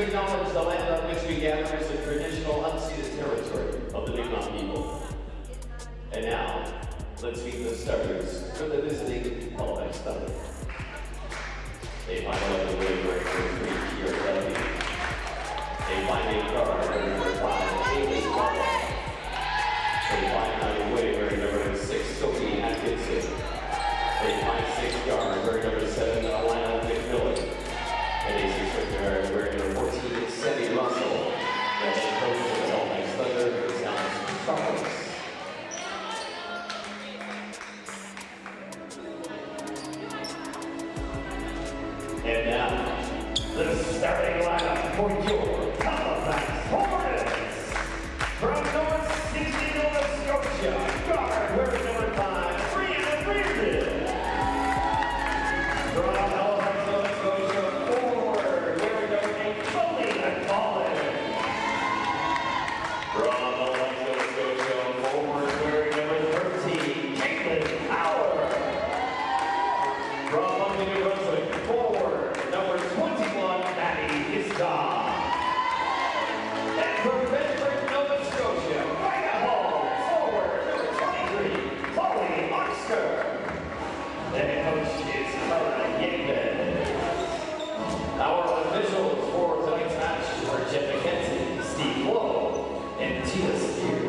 acknowledge the land on which we gather as the traditional unceded territory of the Pregame people. And now, let's meet the starters for the visiting Halifax Thunder. They find out the way for 3 year levy. They find a guard wearing number 5, Haley Carter. They find out a way wearing number 6, Sophie Atkinson. They find 6 guard wearing number 7, Alana McMillan. And a 6 guard wearing number 14, Sammy Russell. The head coach of the Halifax Thunder is Alex Charles. And now, the starting lineup for your Halifax Hornets. From North Sydney, Nova Scotia, guard wearing number 5, Brianna Reardon. From Halifax, Nova Scotia, forward wearing number 8, Chloe McFarland. From Halifax, Nova Scotia, forward wearing number 13, Caitlin Power. From New Brunswick, forward number 21, Maddie Isda. And from Bedford, Nova Scotia, Idaho, forward number 23, Chloe Oscar. The head coach is Carla Yankin. Our officials for tonight's match are Jen McKenzie, Steve Lowe, and Tina Steer.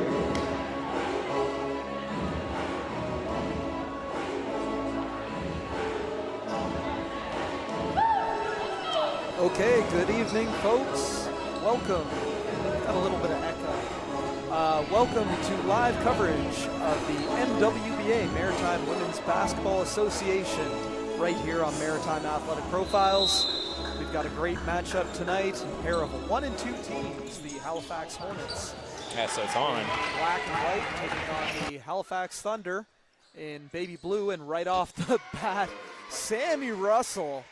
Okay, good evening, folks. Welcome. Got a little bit of echo. Welcome to live coverage of the MWBA, Maritime Women's Basketball Association, right here on Maritime Athletic Profiles. We've got a great matchup tonight. A pair of 1 and 2 teams, the Halifax Hornets. Yeah, so it's on. Black and white taking on the Halifax Thunder in baby blue, and right off the bat, Sammy Russell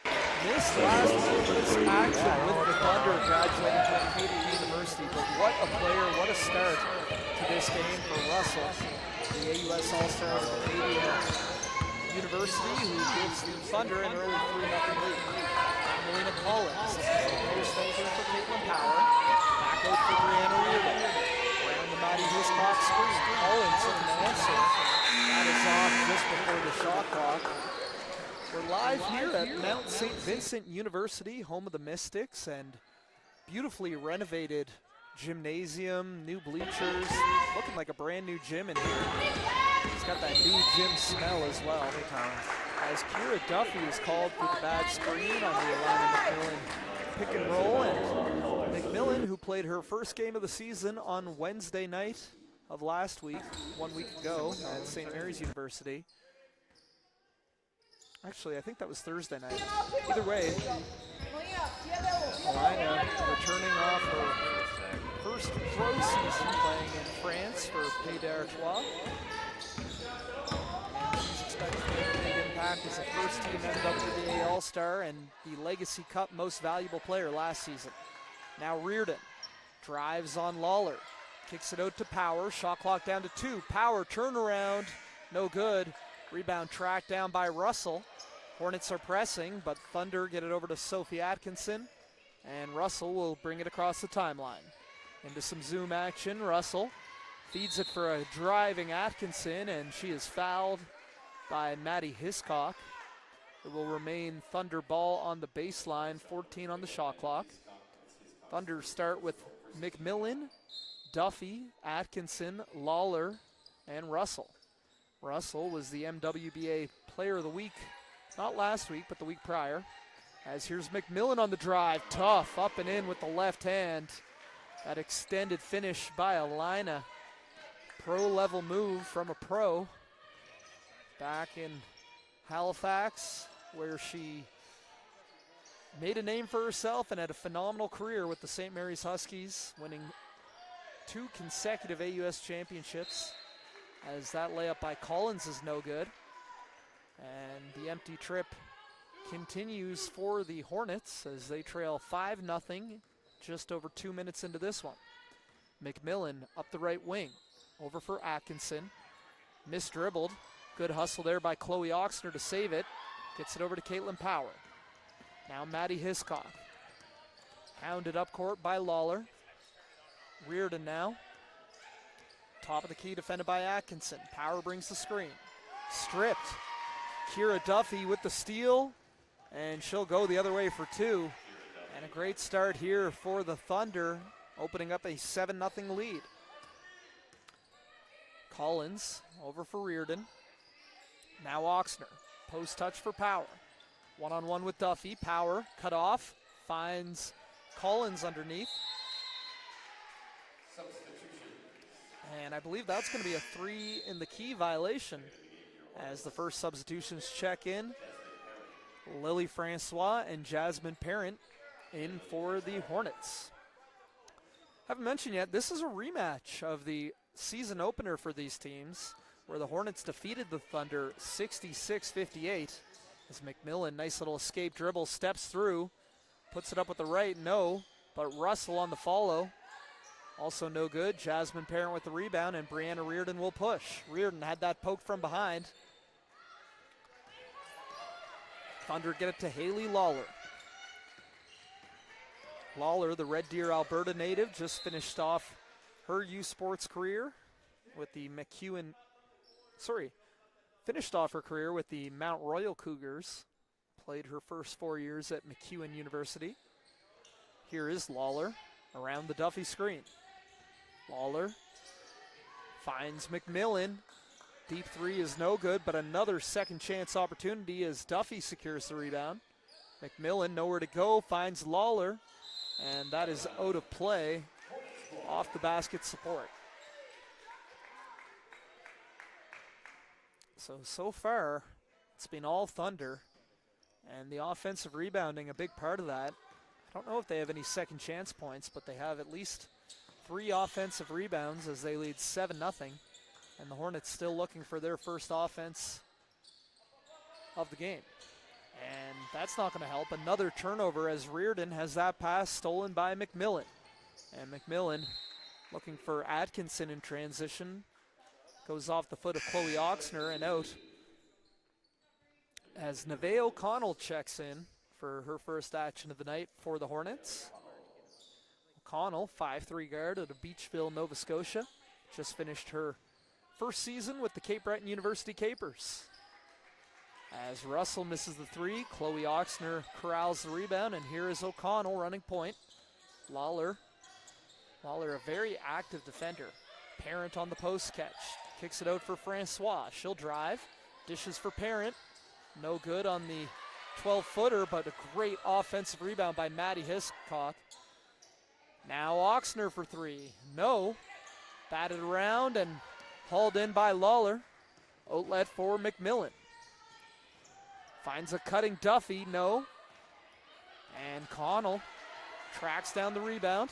missed last week's action with the Thunder, graduating from Acadia University. But what a player, what a start to this game for Russell, the AUS All-Star of Acadia University, who gives the Thunder an early 3-0 lead. Melina Collins, post over for Caitlin Power. at Mount St. Vincent University, home of the Mystics, and beautifully renovated gymnasium, new bleachers, looking like a brand new gym in here. It's got that new gym smell as well. As Kira Duffy is called for the bad screen on the Alana McMillan pick and roll, and McMillan, who played her first game of the season on Wednesday night of last week, 1 week ago at St. Mary's University. Actually, I think that was Thursday night. Either way, Alana returning off her first pro season playing in France for Pays d'Artois. And she's expected to make a big impact as a first-team MWBA All-Star and the Legacy Cup Most Valuable Player last season. Now Reardon drives on Lawler, kicks it out to Power, shot clock down to 2. Power turnaround, no good. Rebound tracked down by Russell. Hornets are pressing, but Thunder get it over to Sophie Atkinson, and Russell will bring it across the timeline. Into some zoom action, Russell feeds it for a driving Atkinson, and she is fouled by Maddie Hiscock. It will remain Thunder ball on the baseline, 14 on the shot clock. Thunder start with McMillan, Duffy, Atkinson, Lawler, and Russell. Russell was the MWBA Player of the Week, not last week, but the week prior. As here's McMillan on the drive, tough, up and in with the left hand. That extended finish by Alina. Pro-level move from a pro. Back in Halifax, where she made a name for herself and had a phenomenal career with the St. Mary's Huskies, winning 2 consecutive AUS championships, as that layup by Collins is no good. And the empty trip continues for the Hornets as they trail 5-0, just over 2 minutes into this one. McMillan up the right wing, over for Atkinson. Misdribbled. Good hustle there by Chloe Oxner to save it. Gets it over to Caitlin Power. Now Maddie Hiscock. Hounded up court by Lawler. Reardon now. Top of the key defended by Atkinson. Power brings the screen. Stripped. Kira Duffy with the steal, and she'll go the other way for 2. And a great start here for the Thunder, opening up a 7-0 lead. Collins over for Reardon. Now Oxner, post touch for Power. One-on-one with Duffy. Power cut off, finds Collins underneath. And I believe that's going to be a 3 in the key violation as the first substitutions check in. Lily Francois and Jasmine Parent in for the Hornets. Haven't mentioned yet, this is a rematch of the season opener for these teams, where the Hornets defeated the Thunder 66-58. As McMillan, nice little escape dribble, steps through, puts it up with the right, no, but Russell on the follow. Also no good. Jasmine Parent with the rebound, and Brianna Reardon will push. Reardon had that poked from behind. Thunder get it to Haley Lawler. Lawler, the Red Deer, Alberta native, just finished off her U Sports career with the finished off her career with the Mount Royal Cougars. Played her first 4 years at MacEwan University. Here is Lawler around the Duffy screen. Lawler finds McMillan. Deep 3 is no good, but another second chance opportunity as Duffy secures the rebound. McMillan nowhere to go, finds Lawler, and that is out of play, off the basket support. So far, it's been all Thunder, and the offensive rebounding a big part of that. I don't know if they have any second chance points, but they have at least 3 offensive rebounds as they lead 7-0. And the Hornets still looking for their first offense of the game. And that's not going to help. Another turnover as Reardon has that pass stolen by McMillan. And McMillan looking for Atkinson in transition. Goes off the foot of Chloe Oxner and out. As Nevaeh O'Connell checks in for her first action of the night for the Hornets. O'Connell, 5'3" guard out of Beachville, Nova Scotia. Just finished her first season with the Cape Breton University Capers. As Russell misses the three, Chloe Oxner corrals the rebound, and here is O'Connell running point. Lawler, a very active defender. Parent on the post catch. Kicks it out for Francois. She'll drive. Dishes for Parent. No good on the 12-footer, but a great offensive rebound by Maddie Hiscock. Now Oxner for three. No. Batted around and hauled in by Lawler. Outlet for McMillan. Finds a cutting Duffy. No. And Connell tracks down the rebound.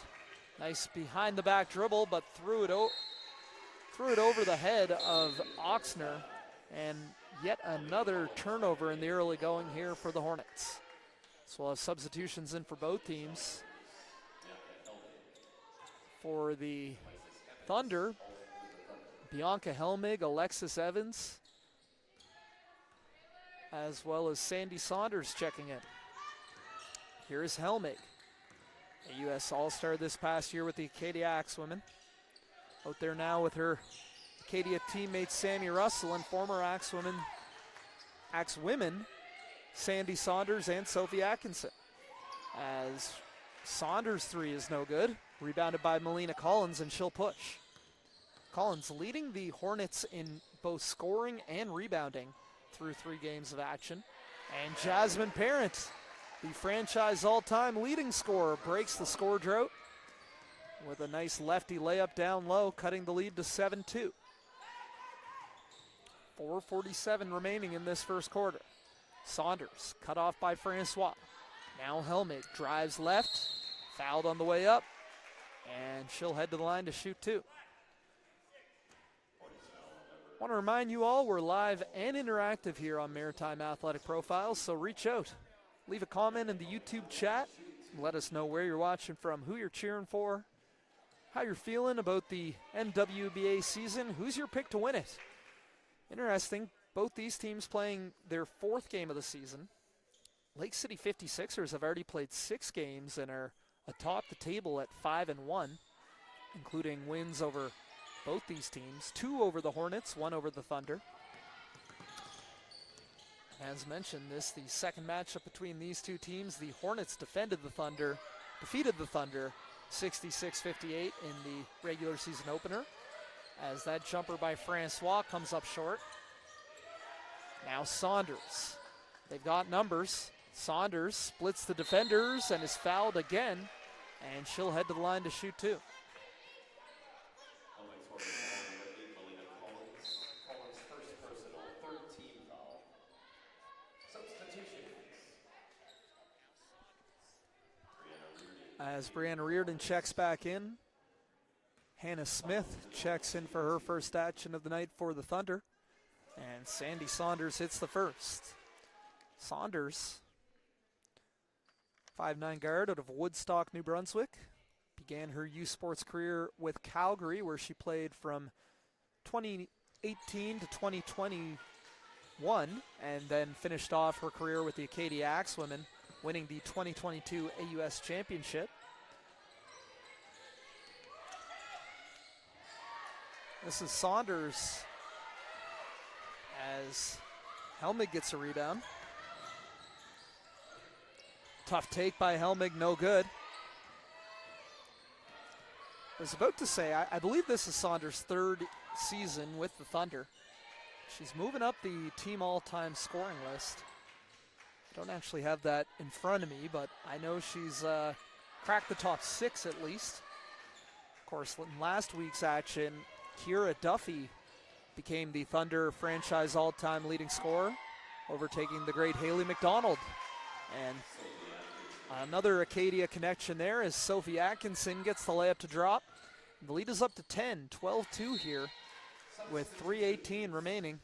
Nice behind the back dribble, but threw it over the head of Oxner. And yet another turnover in the early going here for the Hornets. So we'll have substitutions in for both teams. For the Thunder, Bianca Helmig, Alexis Evans, as well as Sandy Saunders checking in. Here is Helmig, a U.S. All-Star this past year with the Acadia Axwomen. Out there now with her Acadia teammate Sammy Russell and former Axwomen Sandy Saunders and Sophie Atkinson. As Saunders' three is no good, rebounded by Melina Collins, and she'll push. Collins leading the Hornets in both scoring and rebounding through 3 games of action. And Jasmine Parent, the franchise all-time leading scorer, breaks the score drought with a nice lefty layup down low, cutting the lead to 7-2. 4:47 remaining in this first quarter. Saunders cut off by Francois. Now Helmig drives left, fouled on the way up, and she'll head to the line to shoot 2. Want to remind you all we're live and interactive here on Maritime Athletic Profiles, so reach out. Leave a comment in the YouTube chat. Let us know where you're watching from, who you're cheering for, how you're feeling about the MWBA season, who's your pick to win it. Interesting, both these teams playing their 4th game of the season. Lake City 56ers have already played 6 games and are atop the table at 5-1, including wins over both these teams, 2 over the Hornets, 1 over the Thunder. As mentioned, this the second matchup between these two teams. The Hornets defeated the Thunder 66-58 in the regular season opener, as that jumper by Francois comes up short. Now Saunders. They've got numbers. Saunders splits the defenders and is fouled again, and she'll head to the line to shoot 2. As Brianna Reardon checks back in, Hannah Smith checks in for her first action of the night for the Thunder, and Sandy Saunders hits the first. Saunders, 5'9" guard out of Woodstock, New Brunswick, began her U Sports career with Calgary, where she played from 2018 to 2021, and then finished off her career with the Acadia Axwomen, winning the 2022 AUS Championship. This is Saunders as Helmig gets a rebound. Tough take by Helmig, no good. I was about to say, I believe this is Saunders' 3rd season with the Thunder. She's moving up the team all-time scoring list. Don't actually have that in front of me, but I know she's cracked the top 6 at least. Of course, in last week's action, Kira Duffy became the Thunder franchise all-time leading scorer, overtaking the great Haley McDonald. And another Acadia connection there as Sophie Atkinson gets the layup to drop. The lead is up to 10, 12-2 here with 3:18 remaining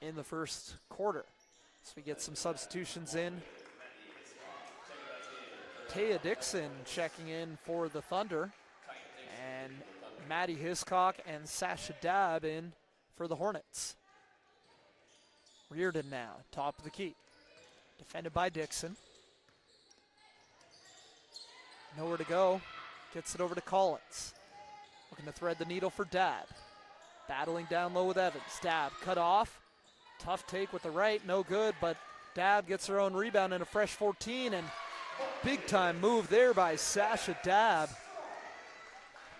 in the first quarter. So we get some substitutions in. Taya Dixon checking in for the Thunder, and Maddie Hiscock and Sasha Dabb in for the Hornets. Reardon now, top of the key. Defended by Dixon. Nowhere to go. Gets it over to Collins. Looking to thread the needle for Dabb. Battling down low with Evans. Dabb cut off. Tough take with the right, no good, but Dabb gets her own rebound and a fresh 14, and big time move there by Sasha Dabb.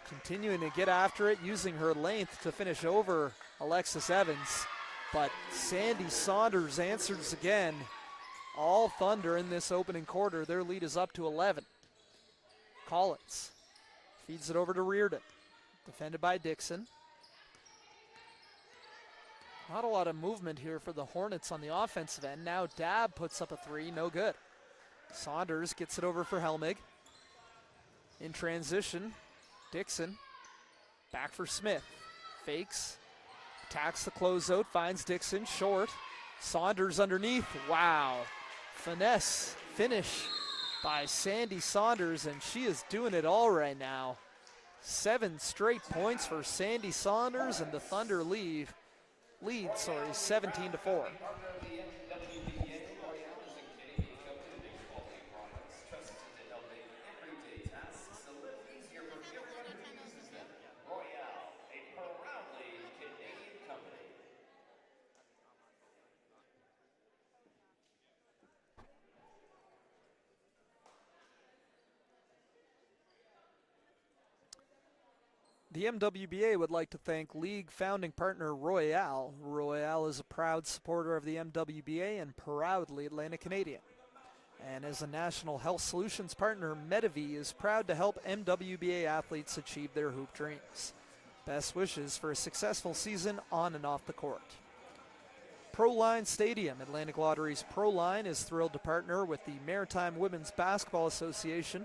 Continuing to get after it, using her length to finish over Alexis Evans. But Sandy Saunders answers again. All Thunder in this opening quarter. Their lead is up to 11. Collins feeds it over to Reardon. Defended by Dixon. Not a lot of movement here for the Hornets on the offensive end. Now Dabb puts up a three, no good. Saunders gets it over for Helmig. In transition, Dixon back for Smith. Fakes, attacks the closeout, finds Dixon short. Saunders underneath, wow. Finesse finish by Sandy Saunders, and she is doing it all right now. 7 straight points for Sandy Saunders, and the Thunder lead 17-4. The MWBA would like to thank league founding partner Royale. Royale is a proud supporter of the MWBA and proudly Atlantic Canadian. And as a national health solutions partner, Medivy is proud to help MWBA athletes achieve their hoop dreams. Best wishes for a successful season on and off the court. Proline Stadium. Atlantic Lottery's Proline is thrilled to partner with the Maritime Women's Basketball Association.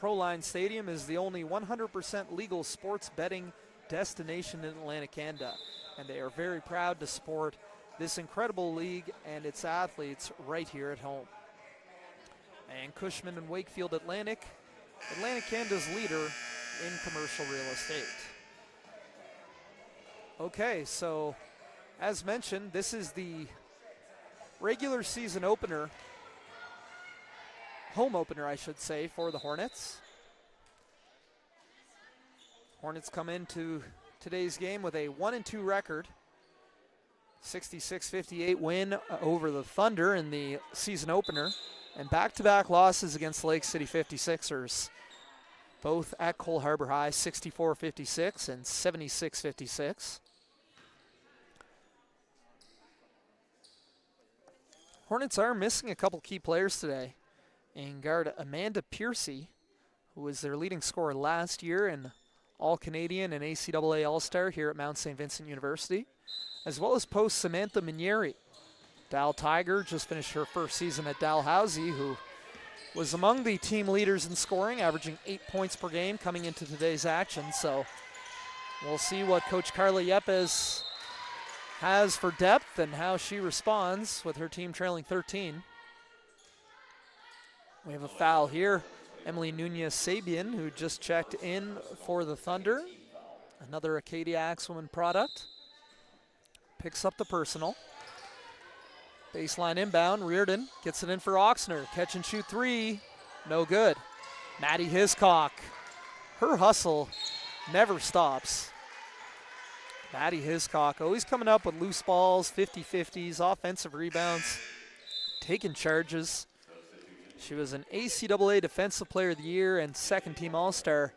Proline Stadium is the only 100% legal sports betting destination in Atlantic Canada, and they are very proud to support this incredible league and its athletes right here at home. And Cushman and Wakefield Atlantic Canada's leader in commercial real estate. Okay, so as mentioned, this is the regular season opener, home opener, I should say, for the Hornets. Hornets come into today's game with a 1-2 record. 66-58 win over the Thunder in the season opener, and back-to-back losses against Lake City 56ers, both at Cole Harbour High, 64-56 and 76-56. Hornets are missing a couple key players today. In guard Amanda Piercy, who was their leading scorer last year and All-Canadian and ACAA All-Star here at Mount St. Vincent University, as well as post Samantha Minieri. Dal Tiger just finished her first season at Dalhousie, who was among the team leaders in scoring, averaging 8 points per game coming into today's action. So we'll see what Coach Carla Yepes has for depth and how she responds with her team trailing 13. We have a foul here. Emily Nunez-Sabian, who just checked in for the Thunder. Another Acadia Axwoman product. Picks up the personal. Baseline inbound. Reardon gets it in for Oxner. Catch and shoot three. No good. Maddie Hiscock. Her hustle never stops. Maddie Hiscock always coming up with loose balls, 50-50s, offensive rebounds, taking charges. She was an ACAA Defensive Player of the Year and second-team All-Star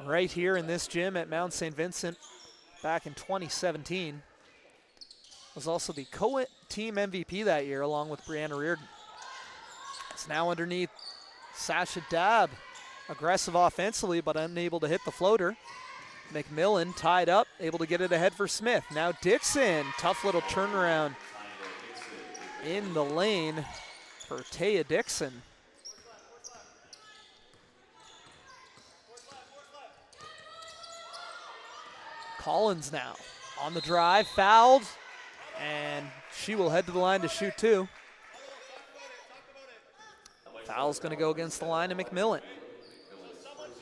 right here in this gym at Mount St. Vincent back in 2017. Was also the co-team MVP that year along with Brianna Reardon. It's now underneath Sasha Dabb. Aggressive offensively but unable to hit the floater. McMillan tied up, able to get it ahead for Smith. Now Dixon, tough little turnaround in the lane for Taya Dixon. Collins now on the drive, fouled, and she will head to the line to shoot two. Foul's going to go against the line of McMillan.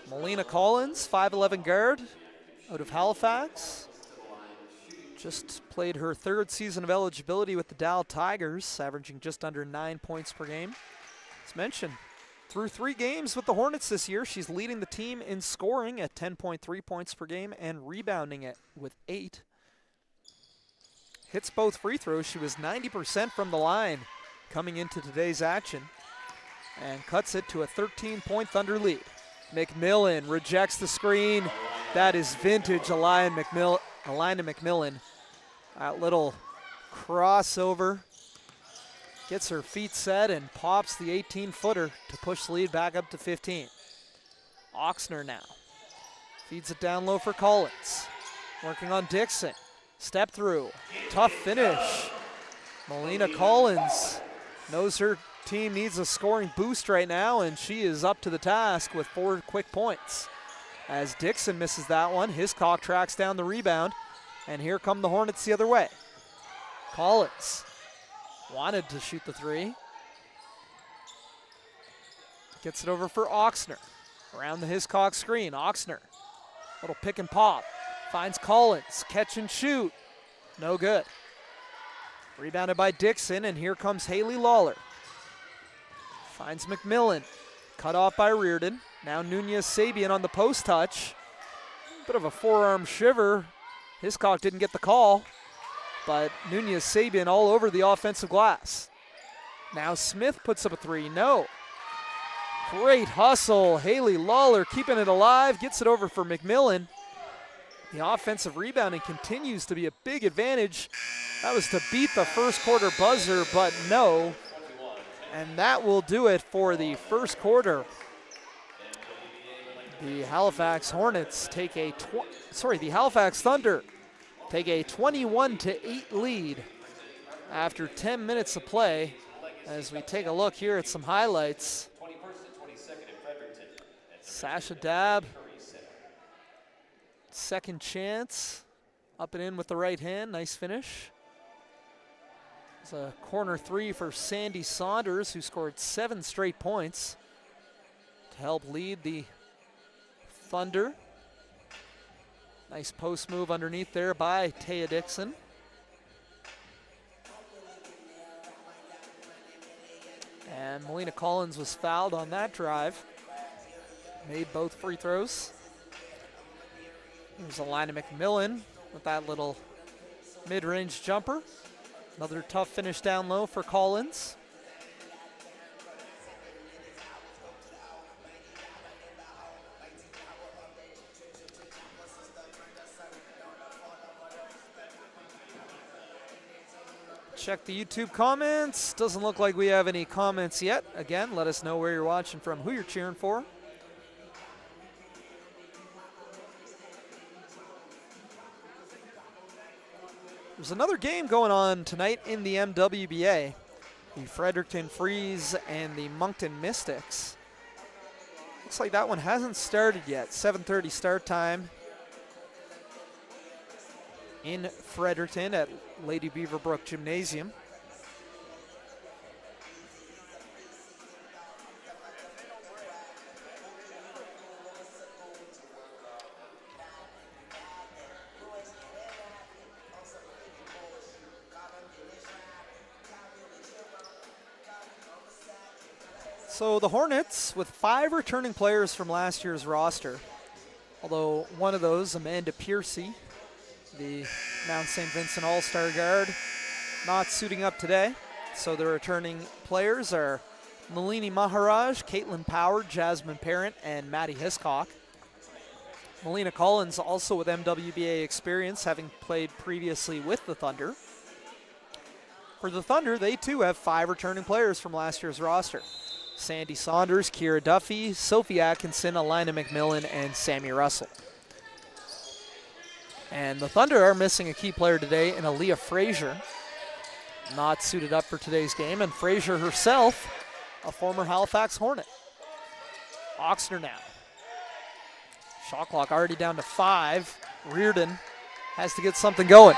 Melina Collins, 5'11" guard out of Halifax. Just played her third season of eligibility with the Dal Tigers, averaging just under 9 points per game. As mentioned, through 3 games with the Hornets this year, she's leading the team in scoring at 10.3 points per game and rebounding it with 8. hits both free throws. She was 90% from the line coming into today's action and cuts it to a 13-point Thunder lead. McMillan rejects the screen. That is vintage Alina McMillan. That little crossover gets her feet set and pops the 18-footer to push the lead back up to 15. Oxner now feeds it down low for Collins. Working on Dixon. Step through. Tough finish. Melina Collins knows her team needs a scoring boost right now, and she is up to the task with 4 quick points. As Dixon misses that one, Hiscock tracks down the rebound, and here come the Hornets the other way. Collins wanted to shoot the 3. Gets it over for Oxner. Around the Hiscock screen, Oxner. Little pick and pop. Finds Collins, catch and shoot. No good. Rebounded by Dixon, and here comes Haley Lawler. Finds McMillan, cut off by Reardon. Now Nunez Sabian on the post touch. Bit of a forearm shiver. Hiscock didn't get the call, but Nunez Sabian all over the offensive glass. Now Smith puts up a 3, no. Great hustle, Haley Lawler keeping it alive, gets it over for McMillan. The offensive rebounding continues to be a big advantage. That was to beat the first quarter buzzer, but no. And that will do it for the first quarter. The Halifax Hornets take the Halifax Thunder take a 21-8 lead after 10 minutes of play. As we take a look here at some highlights. Sasha Dabb, second chance, up and in with the right hand, nice finish. It's a corner 3 for Sandy Saunders, who scored 7 straight points to help lead the Thunder. Nice post move underneath there by Taya Dixon. And Melina Collins was fouled on that drive. Made both free throws. There's Alina McMillan with that little mid-range jumper. Another tough finish down low for Collins. Check the YouTube comments. Doesn't look like we have any comments yet. Again, let us know where you're watching from, who you're cheering for. There's another game going on tonight in the MWBA. The Fredericton Freeze and the Moncton Mystics. Looks like that one hasn't started yet. 7:30 start time in Fredericton at Lady Beaverbrook Gymnasium. So the Hornets with 5 returning players from last year's roster, although one of those, Amanda Piercy, the Mount St. Vincent All-Star guard, not suiting up today. So the returning players are Nalini Maharaj, Caitlin Power, Jasmine Parent, and Maddie Hiscock. Melina Collins also with MWBA experience, having played previously with the Thunder. For the Thunder, they too have 5 returning players from last year's roster. Sandy Saunders, Kira Duffy, Sophie Atkinson, Alina McMillan, and Sammy Russell. And the Thunder are missing a key player today in Aaliyah Frazier, not suited up for today's game, and Frazier herself, a former Halifax Hornet. Oxner now. Shot clock already down to 5. Reardon has to get something going.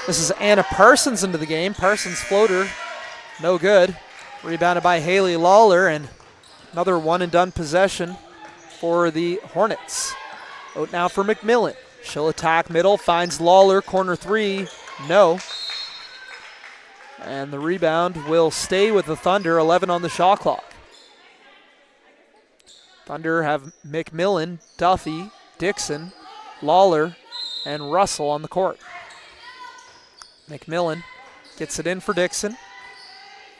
This is Anna Parsons into the game. Parsons floater, no good. Rebounded by Haley Lawler, and another one-and-done possession for the Hornets. Out now for McMillan. She'll attack middle, finds Lawler, corner 3, no. And the rebound will stay with the Thunder, 11 on the shot clock. Thunder have McMillan, Duffy, Dixon, Lawler, and Russell on the court. McMillan gets it in for Dixon.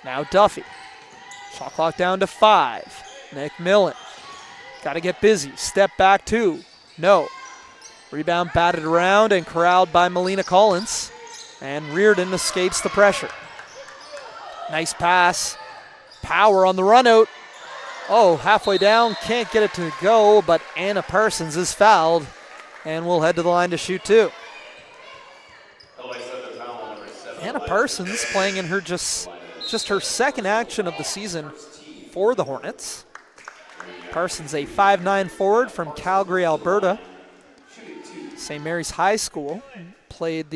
Now Duffy. Shot clock down to 5. McMillan. Got to get busy. Step back 2. No. Rebound batted around and corralled by Melina Collins. And Reardon escapes the pressure. Nice pass. Power on the run out. Oh, halfway down. Can't get it to go, but Anna Parsons is fouled. And will head to the line to shoot 2. Anna Parsons playing in her just her second action of the season for the Hornets. Parsons, a 5'9" forward from Calgary, Alberta. St. Mary's High School. Played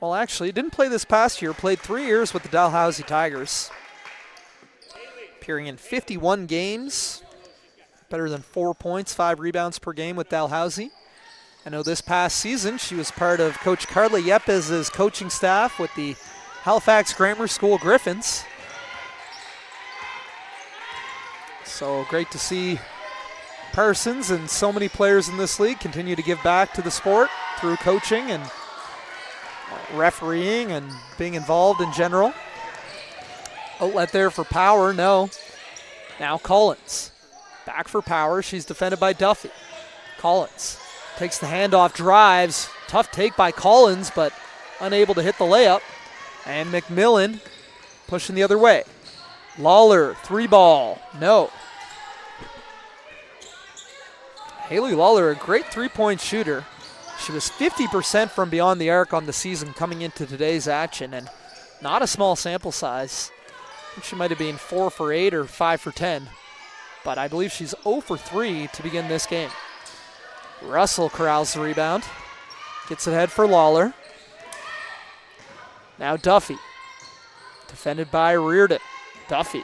actually didn't play this past year. Played 3 years with the Dalhousie Tigers. Appearing in 51 games. Better than 4 points, 5 rebounds per game with Dalhousie. I know this past season she was part of Coach Carla Yepez's coaching staff with the Halifax Grammar School Griffins. So great to see Parsons and so many players in this league continue to give back to the sport through coaching and refereeing and being involved in general. Outlet there for Power, no. Now Collins. Back for Power, she's defended by Duffy. Collins takes the handoff, drives. Tough take by Collins, but unable to hit the layup. And McMillan pushing the other way. Lawler, 3-ball, no. Haley Lawler, a great three-point shooter. She was 50% from beyond the arc on the season coming into today's action, and not a small sample size. I think she might have been 4 for 8 or 5 for 10, but I believe she's 0 for 3 to begin this game. Russell corrals the rebound, gets it ahead for Lawler. Now Duffy, defended by Reardon. Duffy,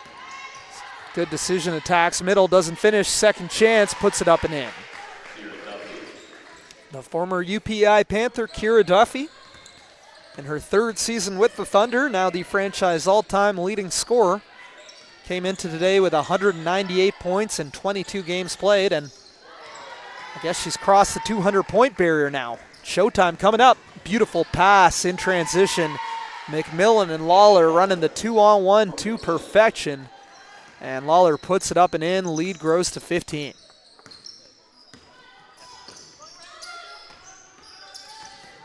good decision, attacks middle, doesn't finish, second chance, puts it up and in. The former UPI Panther, Kira Duffy, in her 3rd season with the Thunder, now the franchise all-time leading scorer, came into today with 198 points in 22 games played, and I guess she's crossed the 200-point barrier now. Showtime coming up. Beautiful pass in transition. McMillan and Lawler running the 2-on-1 to perfection, and Lawler puts it up and in. Lead grows to 15.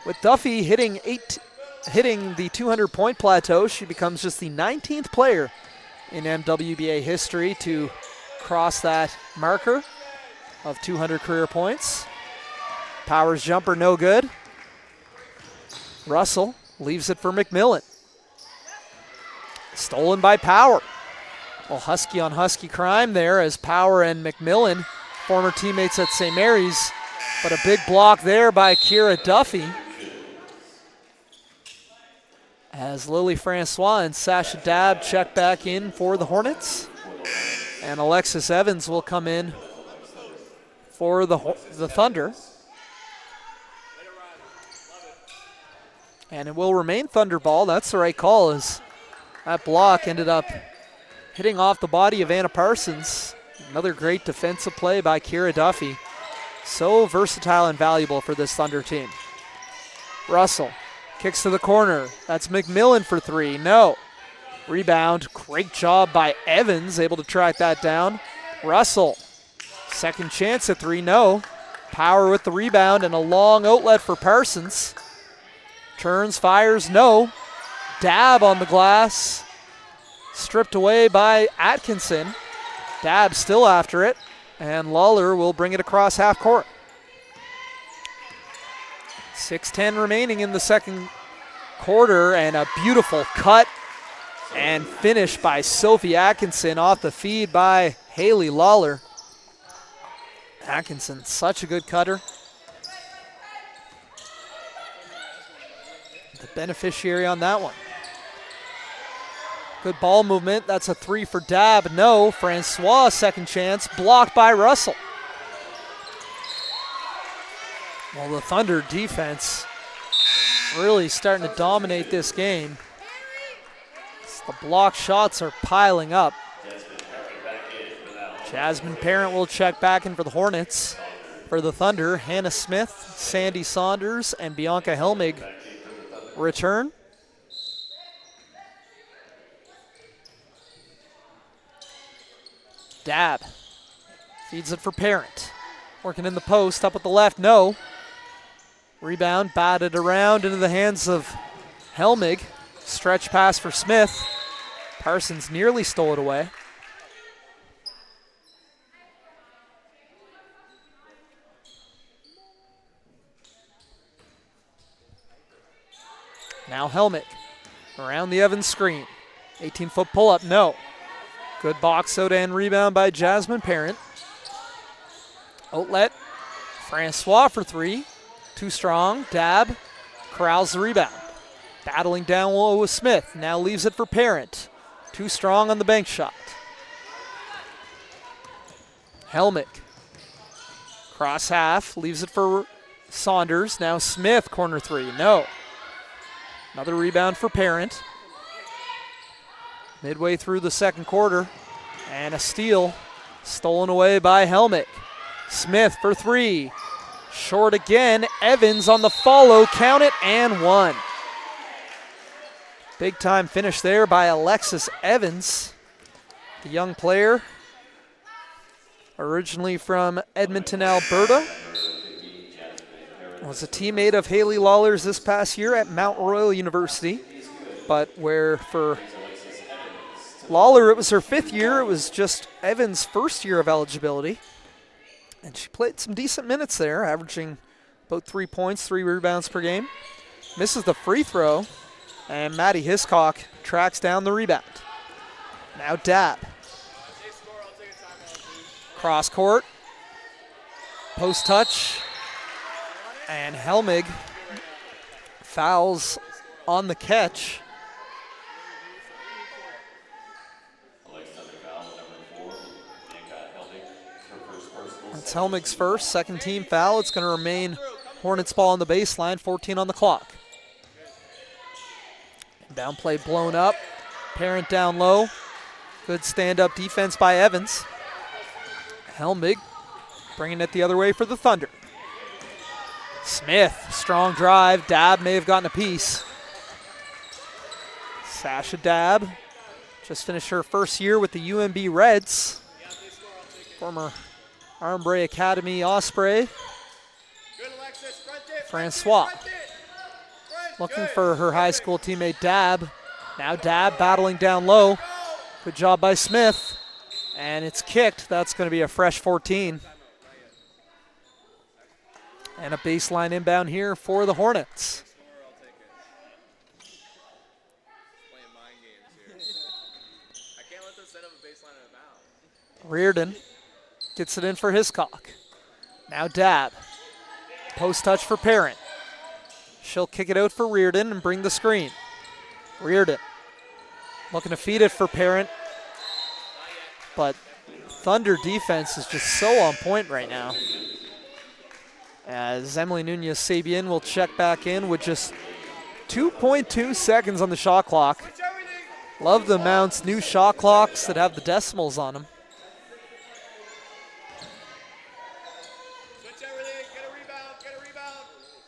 With Duffy hitting the 200-point plateau, she becomes just the 19th player in MWBA history to cross that marker of 200 career points. Powers jumper no good. Russell leaves it for McMillan. Stolen by Power. Well, Husky on Husky crime there as Power and McMillan, former teammates at St. Mary's, but a big block there by Kira Duffy. As Lily Francois and Sasha Dabb check back in for the Hornets. And Alexis Evans will come in for the Thunder. And it will remain Thunder ball. That's the right call, as that block ended up hitting off the body of Anna Parsons. Another great defensive play by Kira Duffy. So versatile and valuable for this Thunder team. Russell kicks to the corner. That's McMillan for 3. No. Rebound. Great job by Evans, able to track that down. Russell. Second chance at 3. No. Power with the rebound and a long outlet for Parsons. Turns, fires, no. Dabb on the glass. Stripped away by Atkinson. Dabb still after it. And Lawler will bring it across half court. 6:10 remaining in the second quarter, and a beautiful cut and finish by Sophie Atkinson off the feed by Haley Lawler. Atkinson, such a good cutter. The beneficiary on that one. Good ball movement. That's a 3 for Dabb. No. Francois, second chance. Blocked by Russell. Well, the Thunder defense really starting to dominate this game. The block shots are piling up. Jasmine Parent will check back in for the Hornets. For the Thunder, Hannah Smith, Sandy Saunders, and Bianca Helmig Return. Dab. Feeds it for Parent. Working in the post, up at the left, no. Rebound, batted around into the hands of Helmig. Stretch pass for Smith. Parsons nearly stole it away. Now Helmig around the Evans screen. 18-foot pull-up, no. Good box out and rebound by Jasmine Parent. Outlet, Francois for three. Too strong, Dab, corrals the rebound. Battling down low with Smith, now leaves it for Parent. Too strong on the bank shot. Helmig, cross half, leaves it for Saunders. Now Smith, corner three, no. Another rebound for Parent. Midway through the second quarter, and a steal stolen away by Helmig. Smith for three. Short again. Evans on the follow. Count it and one. Big time finish there by Alexis Evans, the young player, originally from Edmonton, Alberta. Was a teammate of Haley Lawler's this past year at Mount Royal University, but where for Lawler it was her 5th year, it was just Evans' first year of eligibility. And she played some decent minutes there, averaging about 3 points, 3 rebounds per game. Misses the free throw, and Maddie Hiscock tracks down the rebound. Now Dab. Cross court, post touch, and Helmig fouls on the catch. That's Helmig's first, second team foul. It's going to remain Hornets ball on the baseline, 14 on the clock. Down play blown up. Parent down low. Good stand-up defense by Evans. Helmig bringing it the other way for the Thunder. Smith, strong drive. Dab may have gotten a piece. Sasha Dab just finished her first year with the UMB Reds. Former Armbray Academy Osprey. Francois looking for her high school teammate Dab. Now Dab battling down low. Good job by Smith. And it's kicked. That's going to be a fresh 14. And a baseline inbound here for the Hornets. Reardon gets it in for Hiscock. Now Dab. Post touch for Parent. She'll kick it out for Reardon and bring the screen. Reardon looking to feed it for Parent. But Thunder defense is just so on point right now. As Emily Nunez-Sabian will check back in with just 2.2 seconds on the shot clock. Love the Mount's new shot clocks that have the decimals on them.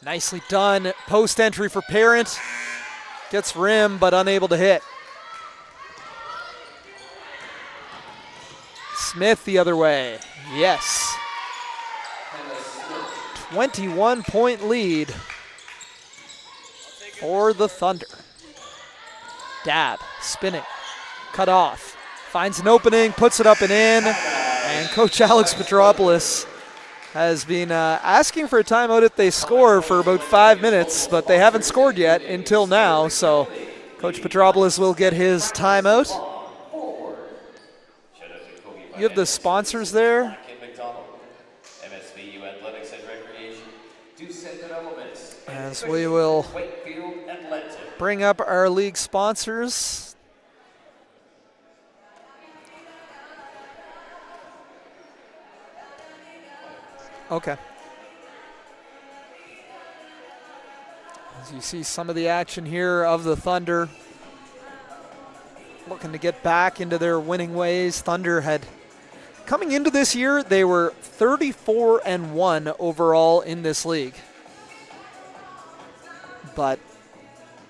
Nicely done. Post entry for Parent. Gets rim, but unable to hit. Smith the other way. Yes. 21-point lead for the Thunder. Dab, spinning, cut off. Finds an opening, puts it up and in. And Coach Alex Petropoulos has been asking for a timeout if they score for about 5 minutes, but they haven't scored yet until now, so Coach Petropoulos will get his timeout. You have the sponsors there. As we will bring up our league sponsors. Okay. As you see some of the action here of the Thunder. Looking to get back into their winning ways. Thunder had, coming into this year, they were 34-1 overall in this league. But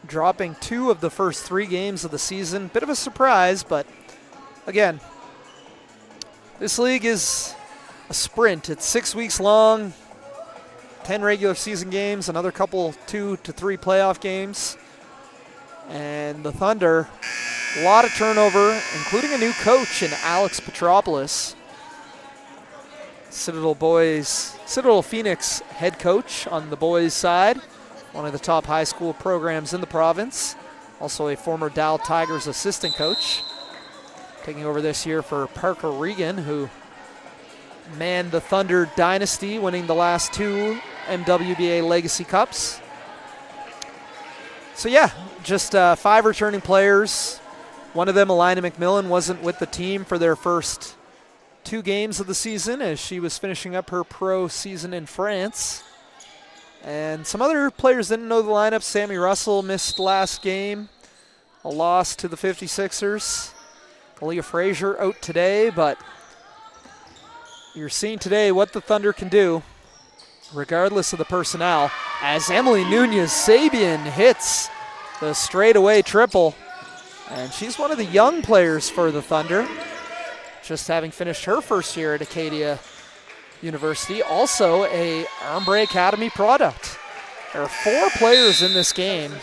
dropping 2 of the first 3 games of the season. Bit of a surprise, but again, this league is a sprint. It's 6 weeks long, 10 regular season games, another couple 2 to 3 playoff games. And the Thunder, a lot of turnover, including a new coach in Alex Petropoulos. Citadel Phoenix head coach on the boys' side, one of the top high school programs in the province. Also a former Dow Tigers assistant coach. Taking over this year for Parker Regan, who manned the Thunder dynasty, winning the last 2 MWBA Legacy Cups. So yeah, just 5 returning players. One of them, Alina McMillan, wasn't with the team for their first 2 games of the season as she was finishing up her pro season in France. And some other players didn't know the lineup. Sammy Russell missed last game, a loss to the 56ers. Aaliyah Frazier out today, but you're seeing today what the Thunder can do regardless of the personnel, as Emily Nunez-Sabian hits the straightaway triple. And she's one of the young players for the Thunder, just having finished her first year at Acadia University. Also a Armbre Academy product. There are 4 players in this game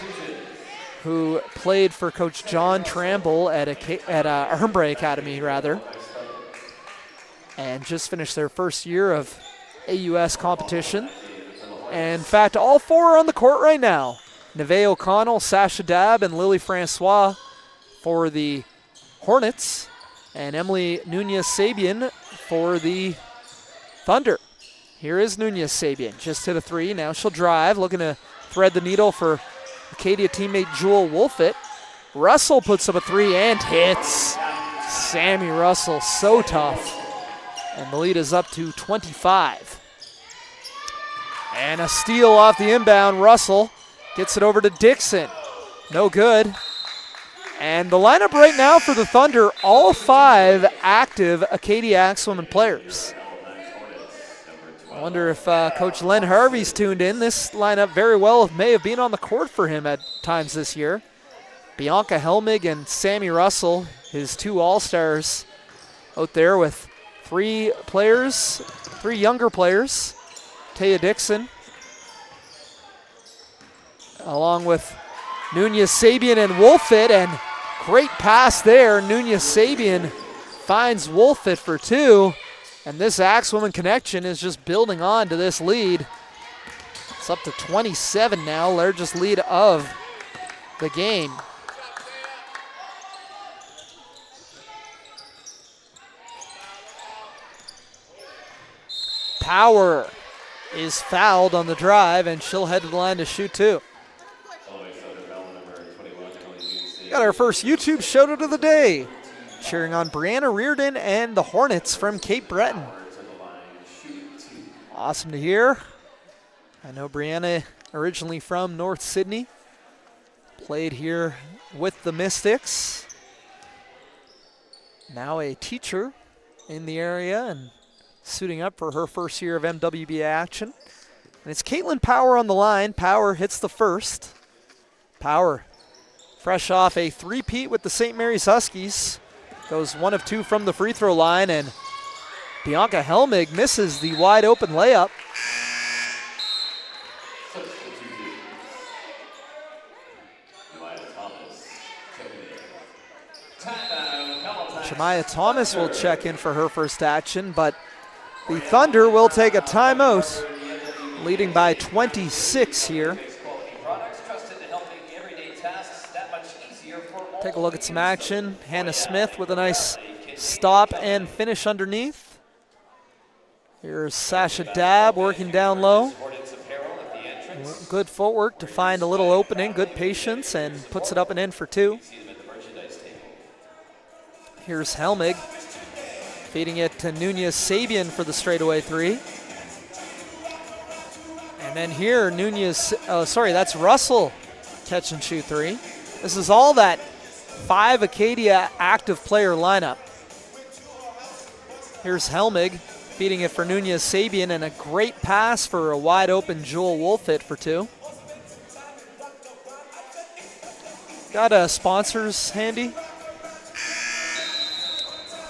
who played for Coach John Tramble at Armbre Academy, and just finished their first year of AUS competition. And in fact, all 4 are on the court right now. Neve O'Connell, Sasha Dabb, and Lily Francois for the Hornets, and Emily Nunez-Sabian for the Thunder. Here is Nunez-Sabian, just hit a 3. Now she'll drive, looking to thread the needle for Acadia teammate Jewel Wolfett. Russell puts up a 3 and hits. Sammy Russell, so tough. And the lead is up to 25. And a steal off the inbound. Russell gets it over to Dixon. No good. And the lineup right now for the Thunder, all 5 active Acadia Axwomen players. I wonder if Coach Len Harvey's tuned in. This lineup very well may have been on the court for him at times this year. Bianca Helmig and Sammy Russell, his 2 All-Stars, out there with 3 players, 3 younger players. Taya Dixon, along with Nunez-Sabian and Wolfett, and great pass there. Nunez-Sabian finds Wolfett for 2, and this Axwoman connection is just building on to this lead. It's up to 27 now, largest lead of the game. Power is fouled on the drive, and she'll head to the line to shoot 2. Got our first YouTube shout-out of the day. Cheering on Brianna Reardon and the Hornets from Cape Breton. Awesome to hear. I know Brianna originally from North Sydney. Played here with the Mystics. Now a teacher in the area and suiting up for her first year of MWBA action. And it's Caitlin Power on the line. Power hits the first. Power, fresh off a 3-peat with the St. Mary's Huskies, goes 1 of 2 from the free throw line, and Bianca Helmig misses the wide open layup. Jemiah Thomas will check in for her first action, but the Thunder will take a timeout, leading by 26 here. Take a look at some action. Hannah Smith with a nice stop and finish underneath. Here's Sasha Dabb working down low. Good footwork to find a little opening, good patience, and puts it up and in for 2. Here's Helmig, feeding it to Nunez-Sabian for the straightaway 3. And then here, that's Russell catch and shoot 3. This is all that 5 Acadia active player lineup. Here's Helmig feeding it for Nunez-Sabian, and a great pass for a wide open Jewel Wolfett for 2. Got sponsors handy?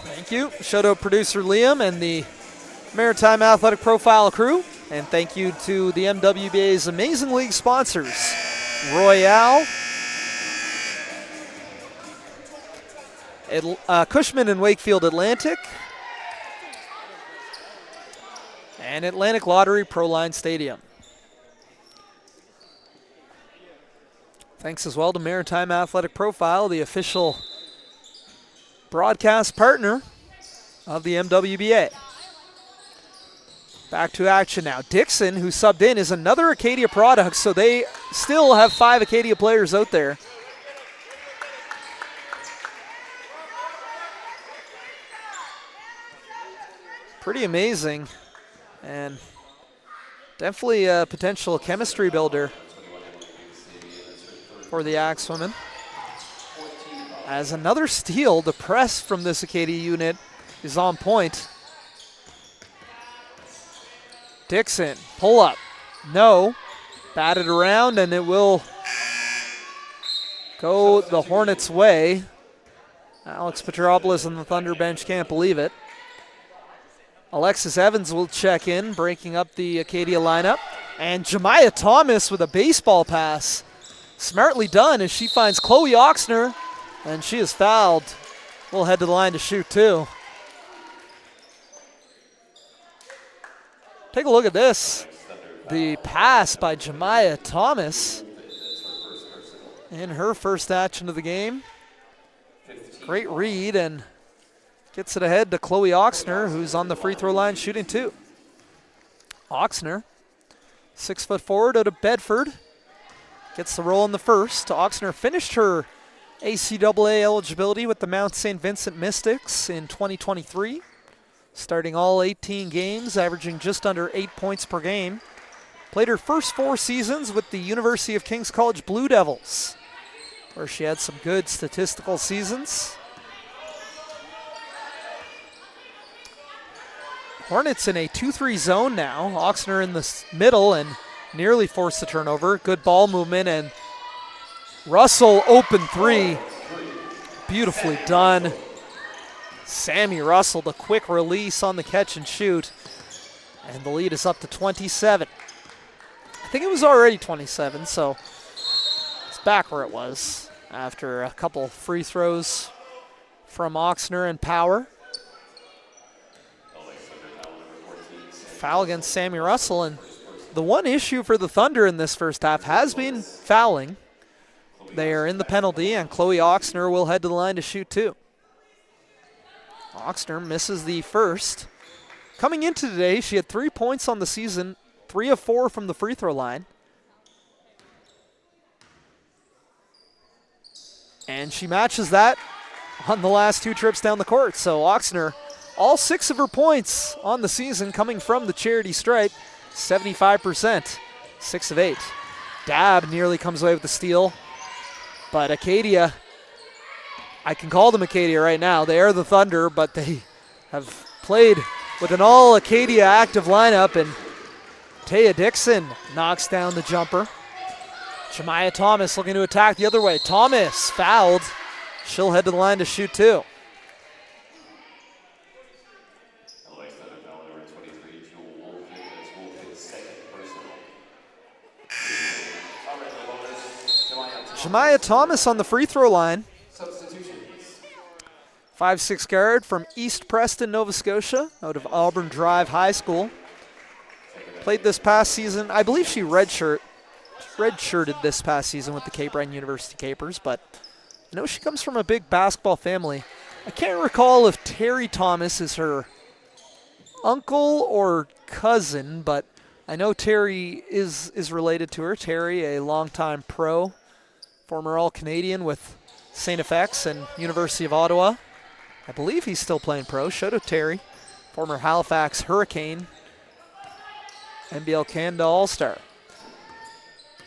Thank you. Shout out producer Liam and the Maritime Athletic Profile crew. And thank you to the MWBA's Amazing League sponsors, Royale, Cushman and Wakefield Atlantic, and Atlantic Lottery Proline Stadium. Thanks as well to Maritime Athletic Profile, the official broadcast partner of the MWBA. Back to action now. Dixon, who subbed in, is another Acadia product, so they still have 5 Acadia players out there. Pretty amazing, and definitely a potential chemistry builder for the Axewomen. As another steal, the press from this Acadia unit is on point. Dixon, pull up, no, batted around, and it will go the Hornets' way. Alex Petropoulos on the Thunder bench can't believe it. Alexis Evans will check in, breaking up the Acadia lineup. And Jemiah Thomas with a baseball pass. Smartly done as she finds Chloe Oxner, and she is fouled. We'll head to the line to shoot too. Take a look at this. The pass by Jemiah Thomas in her first action of the game. Great read, and gets it ahead to Chloe Oxner, who's on the free throw line shooting too. Oxner, 6 foot forward out of Bedford, gets the roll in the first. Oxner finished her ACAA eligibility with the Mount St. Vincent Mystics in 2023, starting all 18 games, averaging just under 8 points per game. Played her first 4 seasons with the University of King's College Blue Devils, where she had some good statistical seasons. Hornets in a 2-3 zone now. Oxner in the middle and nearly forced the turnover. Good ball movement, and Russell open 3. Beautifully done. Sammy Russell, the quick release on the catch and shoot. And the lead is up to 27. I think it was already 27, so it's back where it was after a couple free throws from Oxner and Power. Foul against Sammy Russell, and the one issue for the Thunder in this first half has been fouling. They are in the penalty, and Chloe Oxner will head to the line to shoot too. Oxner misses the first. Coming into today, she had 3 points on the season, 3 of 4 from the free throw line. And she matches that on the last 2 trips down the court. So Oxner, all 6 of her points on the season coming from the charity stripe, 75%, 6 of 8. Dab nearly comes away with the steal, but Acadia, I can call them Acadia right now. They are the Thunder, but they have played with an all Acadia active lineup, and Taya Dixon knocks down the jumper. Jemiah Thomas looking to attack the other way. Thomas fouled. She'll head to the line to shoot too. Jemiah Thomas on the free throw line. 5'6" guard from East Preston, Nova Scotia, out of Auburn Drive High School. Played this past season. I believe she redshirted this past season with the Cape Breton University Capers, but I know she comes from a big basketball family. I can't recall if Terry Thomas is her uncle or cousin, but I know Terry is related to her. Terry, a longtime pro, former All-Canadian with St. FX and University of Ottawa. I believe he's still playing pro. Shout out Terry, former Halifax Hurricane, NBL Canada All-Star.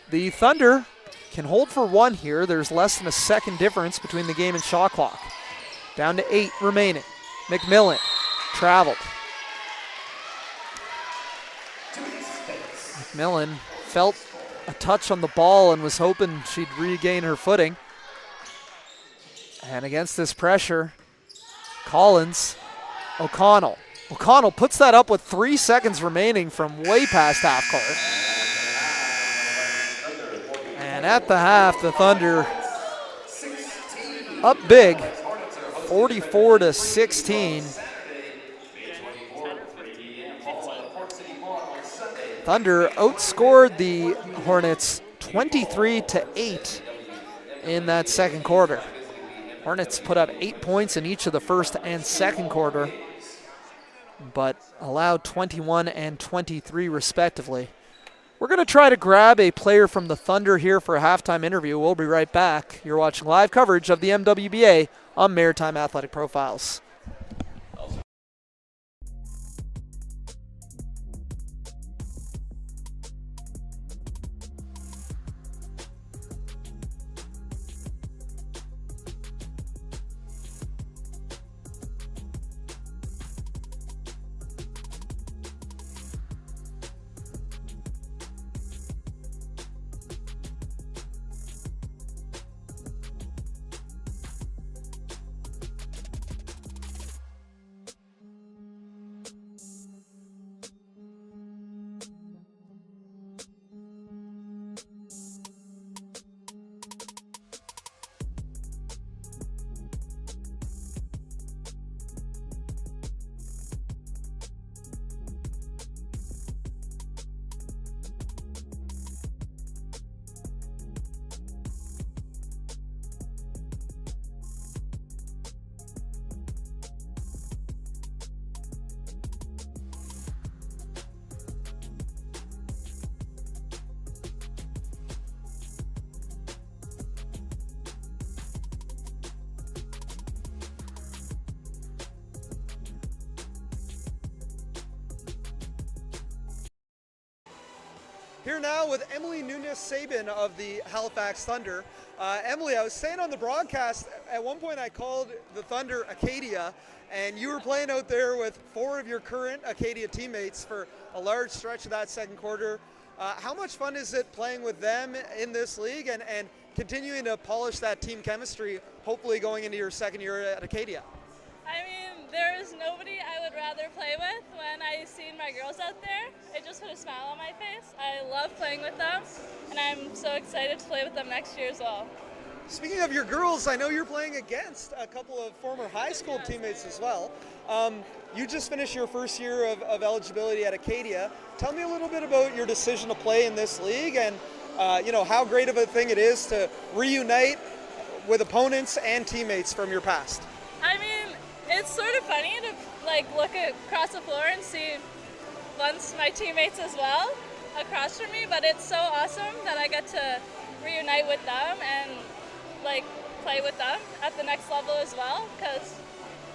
The Thunder can hold for 1 here. There's less than a second difference between the game and shot clock. Down to 8 remaining. McMillan traveled. McMillan felt a touch on the ball and was hoping she'd regain her footing. And against this pressure, Collins, O'Connell. O'Connell puts that up with 3 seconds remaining from way past half court. And at the half, the Thunder up big, 44-16. Thunder outscored the Hornets 23-8 in that second quarter. Hornets put up 8 points in each of the first and second quarter, but allowed 21 and 23 respectively. We're going to try to grab a player from the Thunder here for a halftime interview. We'll be right back. You're watching live coverage of the MWBA on Maritime Athletic Profiles. Here now with Emily Nunes-Sabin of the Halifax Thunder. Emily, I was saying on the broadcast, at one point I called the Thunder Acadia, and you were playing out there with 4 of your current Acadia teammates for a large stretch of that second quarter. How much fun is it playing with them in this league and continuing to polish that team chemistry, hopefully going into your second year at Acadia? I mean, there is nobody I would rather play with. When I seen my girls out there, it just put a smile on my face. I love playing with them, and I'm so excited to play with them next year as well. Speaking of your girls, I know you're playing against a couple of former high school teammates as well. You just finished your first year of eligibility at Acadia. Tell me a little bit about your decision to play in this league and how great of a thing it is to reunite with opponents and teammates from your past. I mean, it's sort of funny to look across the floor and see once my teammates as well across from me, but it's so awesome that I get to reunite with them and play with them at the next level as well, because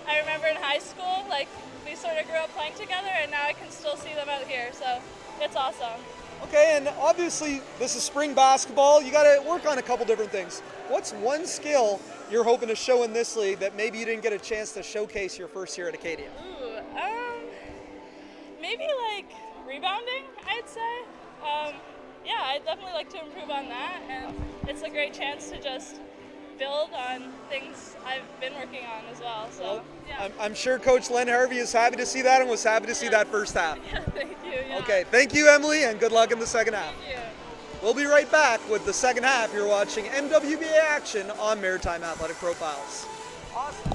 I remember in high school we sort of grew up playing together, and now I can still see them out here, so it's awesome. Okay, and obviously this is spring basketball. You got to work on a couple different things. What's one skill you're hoping to show in this league that maybe you didn't get a chance to showcase your first year at Acadia? Maybe rebounding, I'd say. Yeah, I'd definitely like to improve on that, and it's a great chance to just build on things I've been working on as well. So, yeah. I'm sure Coach Len Harvey is happy to see that and was happy to see that first half. Yeah, thank you. Yeah. Okay, thank you, Emily, and good luck in the second half. Thank you. We'll be right back with the second half. You're watching MWBA action on Maritime Athletic Profiles. Awesome.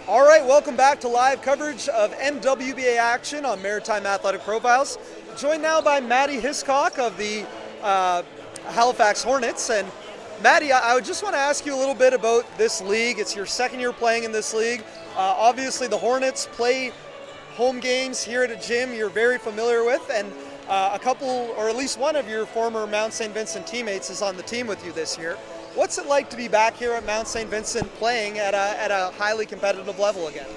All right, welcome back to live coverage of MWBA action on Maritime Athletic Profiles. Joined now by Maddie Hiscock of the Halifax Hornets. And Maddie, I would just want to ask you a little bit about this league. It's your second year playing in this league. Obviously, the Hornets play home games here at a gym you're very familiar with, and a couple, or at least one of your former Mount St. Vincent teammates is on the team with you this year. What's it like to be back here at Mount St. Vincent playing at a highly competitive level again?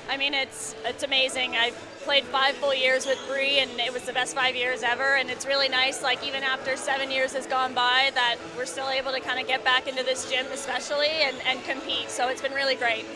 I mean, it's amazing. I played 5 full years with Bree, and it was the best 5 years ever. And it's really nice, like even after 7 years has gone by, that we're still able to kind of get back into this gym, especially, and compete. So it's been really great.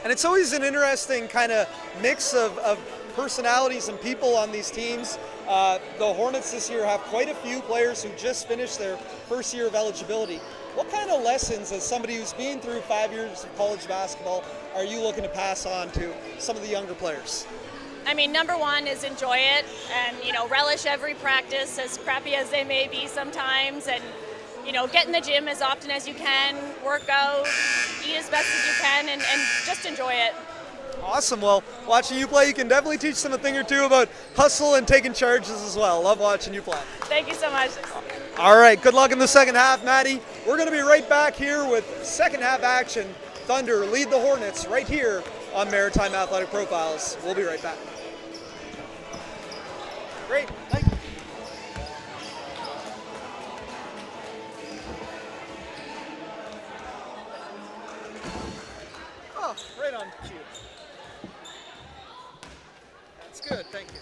And it's always an interesting kind of mix of personalities and people on these teams. The Hornets this year have quite a few players who just finished their first year of eligibility. What kind of lessons, as somebody who's been through 5 years of college basketball, are you looking to pass on to some of the younger players? I mean, number one is enjoy it and, relish every practice, as crappy as they may be sometimes, and, get in the gym as often as you can, work out, eat as best as you can, and just enjoy it. Awesome. Well, watching you play, you can definitely teach them a thing or two about hustle and taking charges as well. Love watching you play. Thank you so much. All right, good luck in the second half, Maddie. We're going to be right back here with second half action. Thunder lead the Hornets right here on Maritime Athletic Profiles. We'll be right back. Great, thank you. Oh, right on cue. That's good, thank you.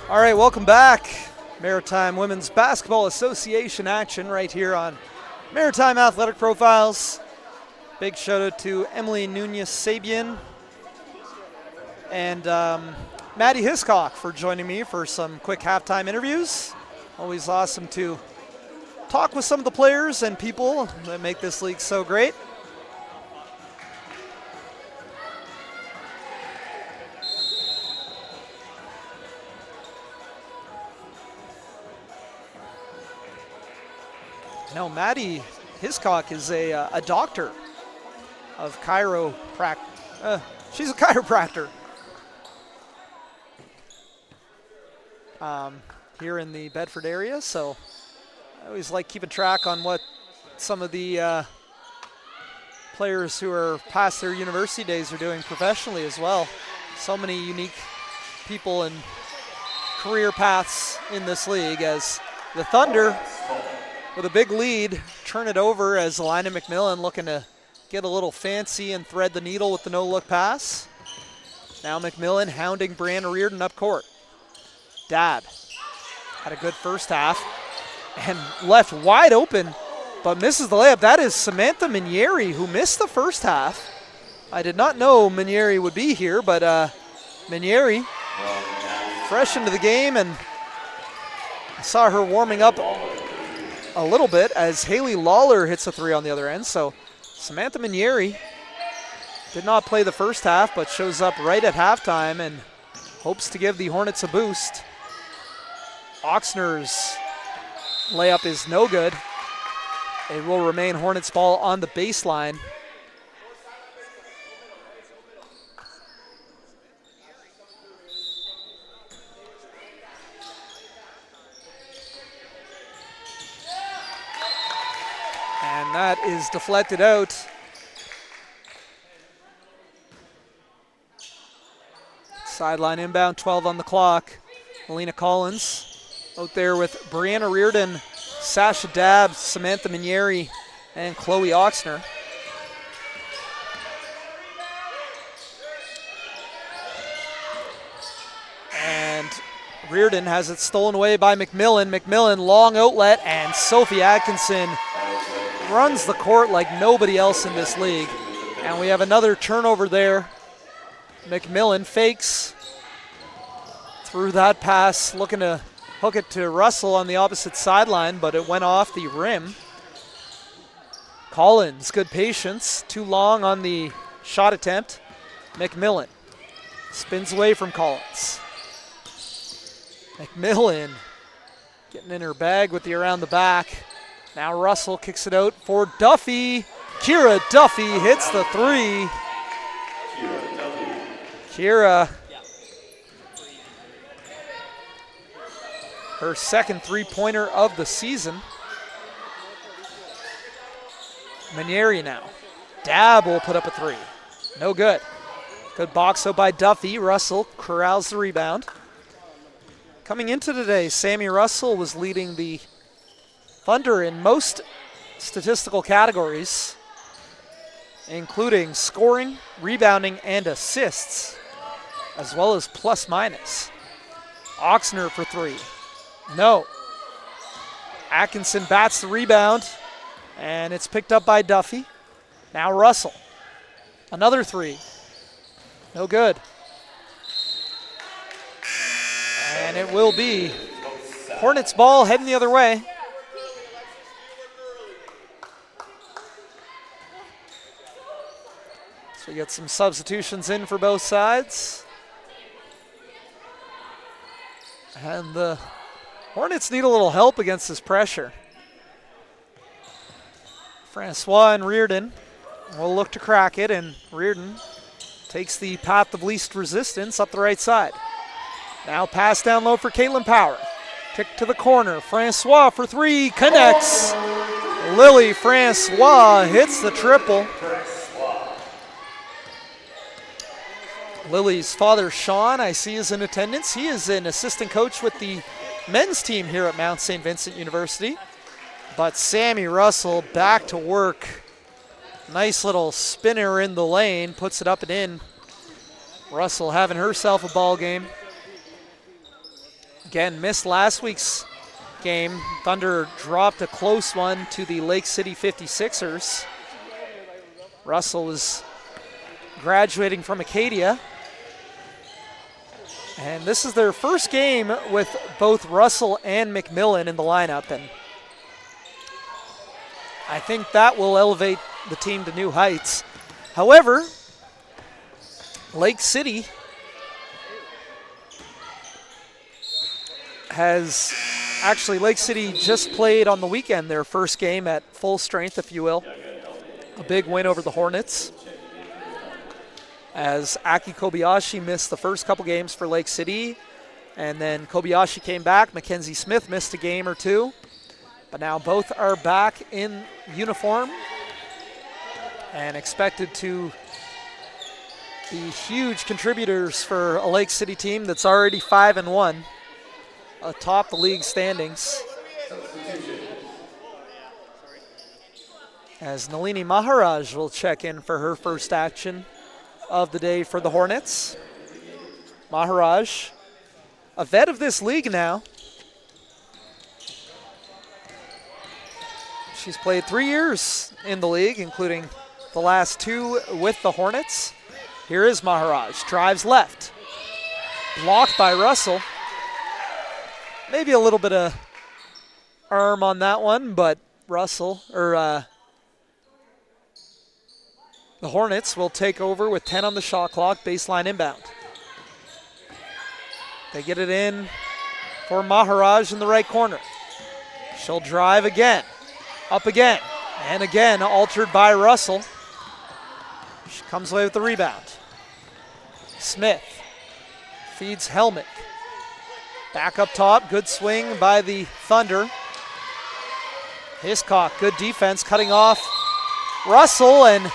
All right, welcome back. Maritime Women's Basketball Association action right here on Maritime Athletic Profiles. Big shout out to Emily Nunez-Sabian and Maddie Hiscock for joining me for some quick halftime interviews. Always awesome to talk with some of the players and people that make this league so great. No, Maddie Hiscock is a doctor of chiropractic. She's a chiropractor here in the Bedford area. So I always like keeping track on what some of the players who are past their university days are doing professionally as well. So many unique people and career paths in this league, as the Thunder, with a big lead, turn it over as Alina McMillan looking to get a little fancy and thread the needle with the no-look pass. Now McMillan hounding Brianna Reardon up court. Dad had a good first half and left wide open, but misses the layup. That is Samantha Minieri, who missed the first half. I did not know Minieri would be here, but Minieri fresh into the game, and I saw her warming up a little bit as Haley Lawler hits a three on the other end. So Samantha Minieri did not play the first half, but shows up right at halftime and hopes to give the Hornets a boost. Oxner's layup is no good. It will remain Hornets ball on the baseline. And that is deflected out. Sideline inbound, 12 on the clock. Melina Collins out there with Brianna Reardon, Sasha Dabbs, Samantha Minieri, and Chloe Oxner. And Reardon has it stolen away by McMillan. McMillan, long outlet, and Sophie Atkinson runs the court like nobody else in this league. And we have another turnover there. McMillan fakes through that pass, looking to hook it to Russell on the opposite sideline, but it went off the rim. Collins, good patience, too long on the shot attempt. McMillan spins away from Collins. McMillan getting in her bag with the around the back. Now Russell kicks it out for Duffy. Kira Duffy hits the three. Kira, her second three-pointer of the season. Minieri now. Dab will put up a three. No good. Good box out by Duffy. Russell corrals the rebound. Coming into today, Sammy Russell was leading the Thunder in most statistical categories, including scoring, rebounding, and assists, as well as plus minus. Oxner for three. No. Atkinson bats the rebound, and it's picked up by Duffy. Now Russell. Another three. No good. And it will be Hornets ball heading the other way. So we get some substitutions in for both sides. And the Hornets need a little help against this pressure. Francois and Reardon will look to crack it, and Reardon takes the path of least resistance up the right side. Now pass down low for Caitlin Power. Kick to the corner. Francois for three. Connects. Lily Francois hits the triple. Lily's father, Sean, I see is in attendance. He is an assistant coach with the men's team here at Mount St. Vincent University. But Sammy Russell back to work. Nice little spinner in the lane. Puts it up and in. Russell having herself a ball game. Again, missed last week's game. Thunder dropped a close one to the Lake City 56ers. Russell was graduating from Acadia. And this is their first game with both Russell and McMillan in the lineup. And I think that will elevate the team to new heights. However, Lake City Lake City just played on the weekend their first game at full strength, if you will. A big win over the Hornets. As Aki Kobayashi missed the first couple games for Lake City, and then Kobayashi came back. Mackenzie Smith missed a game or two, but now both are back in uniform and expected to be huge contributors for a Lake City team that's already 5-1 atop the league standings. As Nalini Maharaj will check in for her first action of the day for the Hornets. Maharaj, a vet of this league now. She's played 3 years in the league, including the last 2 with the Hornets. Here is Maharaj, drives left. Blocked by Russell. Maybe a little bit of arm on that one, but the Hornets will take over with 10 on the shot clock, baseline inbound. They get it in for Maharaj in the right corner. She'll drive again, up again, and again altered by Russell. She comes away with the rebound. Smith feeds Helmick. Back up top, good swing by the Thunder. Hiscock, good defense, cutting off Russell, and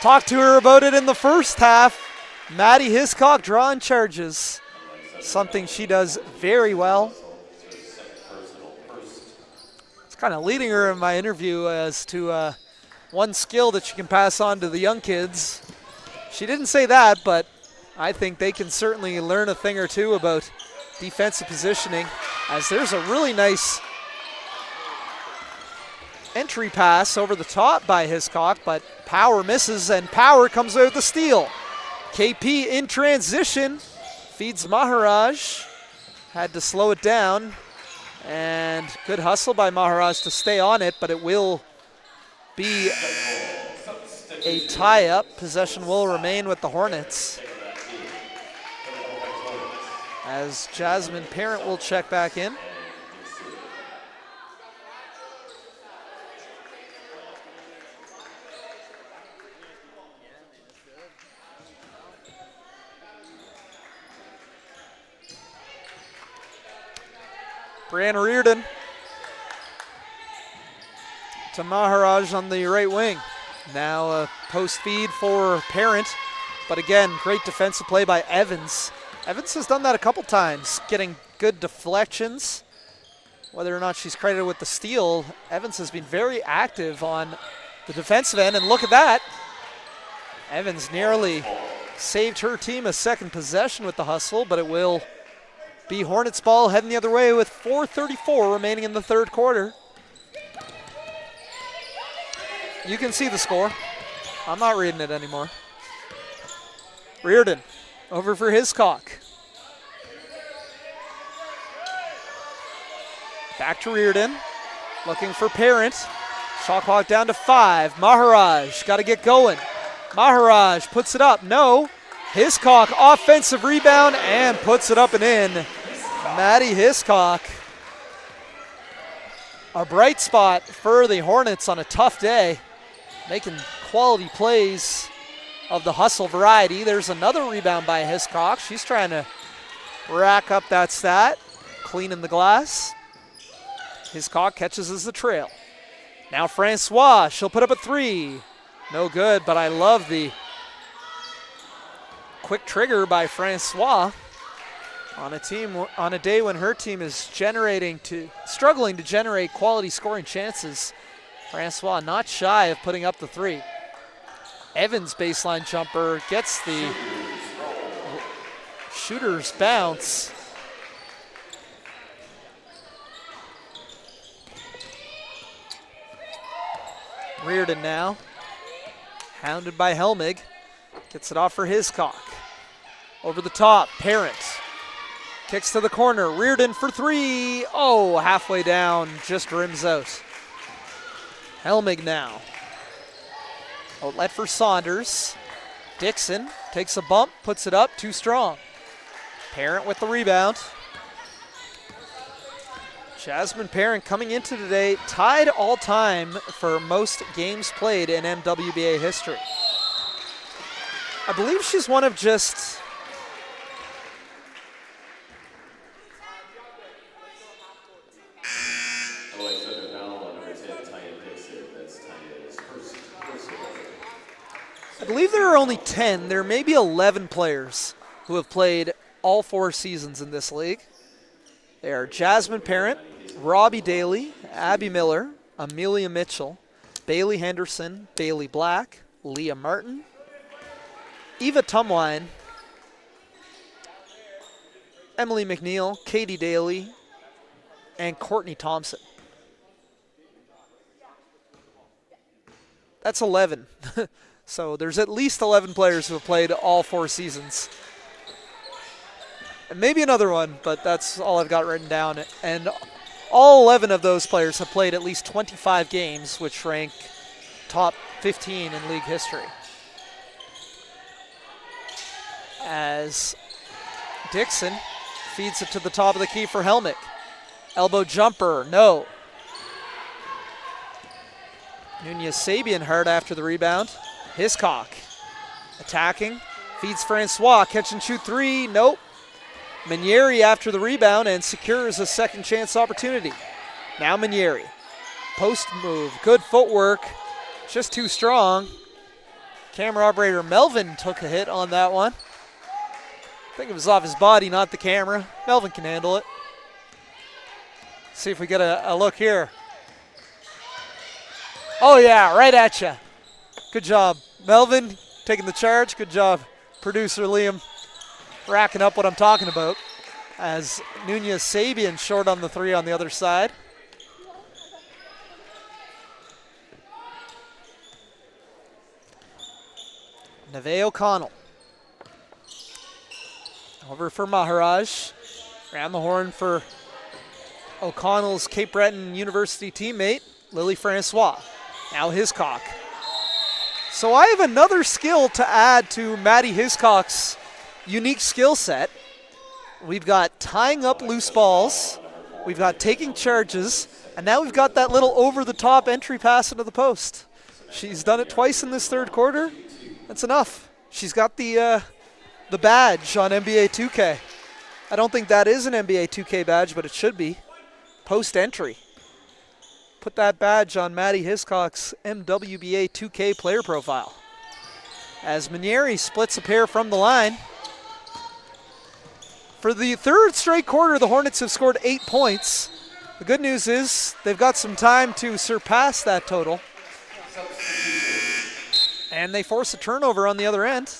talked to her about it in the first half. Maddie Hiscock drawing charges, something she does very well. It's kind of leading her in my interview as to one skill that she can pass on to the young kids. She didn't say that, but I think they can certainly learn a thing or two about defensive positioning, as there's a really nice entry pass over the top by Hiscock, but Power misses, and Power comes out with the steal. KP in transition, feeds Maharaj, had to slow it down, and good hustle by Maharaj to stay on it, but it will be a tie-up. Possession will remain with the Hornets, as Jasmine Parent will check back in. Brianna Reardon to Maharaj on the right wing. Now a post feed for Parent, but again, great defensive play by Evans. Evans has done that a couple times, getting good deflections. Whether or not she's credited with the steal, Evans has been very active on the defensive end, and look at that. Evans nearly saved her team a second possession with the hustle, but it will be Hornets ball heading the other way with 4:34 remaining in the third quarter. You can see the score. I'm not reading it anymore. Reardon over for Hiscock. Back to Reardon, looking for Parent. Shot clock down to 5. Maharaj got to get going. Maharaj puts it up. No. Hiscock offensive rebound and puts it up and in. Maddie Hiscock, a bright spot for the Hornets on a tough day, making quality plays of the hustle variety. There's another rebound by Hiscock. She's trying to rack up that stat, cleaning the glass. Hiscock catches as the trail. Now Francois, she'll put up a 3. No good, but I love the quick trigger by Francois on a day when her team is struggling to generate quality scoring chances. Francois not shy of putting up the 3. Evans baseline jumper gets the shooter's bounce. Reardon now, hounded by Helmig, gets it off for Hiscock. Over the top, Parent kicks to the corner. Reardon for 3. Oh, halfway down, just rims out. Helmig now. Outlet for Saunders. Dixon takes a bump, puts it up, too strong. Parent with the rebound. Jasmine Parent coming into today tied all time for most games played in MWBA history. I believe she's one of just I believe there are only 10, there may be 11 players who have played all 4 seasons in this league. They are Jasmine Parent, Robbie Daly, Abby Miller, Amelia Mitchell, Bailey Henderson, Bailey Black, Leah Martin, Eva Tumwine, Emily McNeil, Katie Daly, and Courtney Thompson. That's 11. So there's at least 11 players who have played all 4 seasons. And maybe another one, but that's all I've got written down. And all 11 of those players have played at least 25 games, which rank top 15 in league history. As Dixon feeds it to the top of the key for Helmick. Elbow jumper, no. Nunez Sabian hard after the rebound. Hiscock attacking, feeds Francois, catch and shoot 3, nope. Manieri after the rebound and secures a second chance opportunity. Now Manieri post move. Good footwork, just too strong. Camera operator Melvin took a hit on that one. I think it was off his body, not the camera. Melvin can handle it. See if we get a look here. Oh yeah, right at you. Good job, Melvin, taking the charge. Good job, producer Liam, racking up what I'm talking about. As Nunez Sabian short on the three on the other side. Neve O'Connell. Over for Maharaj. Around the horn for O'Connell's Cape Breton University teammate, Lily Francois. Now Hiscock. So I have another skill to add to Maddie Hiscock's unique skill set. We've got tying up loose balls, we've got taking charges, and now we've got that little over-the-top entry pass into the post. She's done it twice in this third quarter. That's enough. She's got the badge on NBA 2K. I don't think that is an NBA 2K badge, but it should be. Post entry. Put that badge on Maddie Hiscock's MWBA 2K player profile. As Manieri splits a pair from the line. For the third straight quarter, the Hornets have scored 8 points. The good news is they've got some time to surpass that total. And they force a turnover on the other end.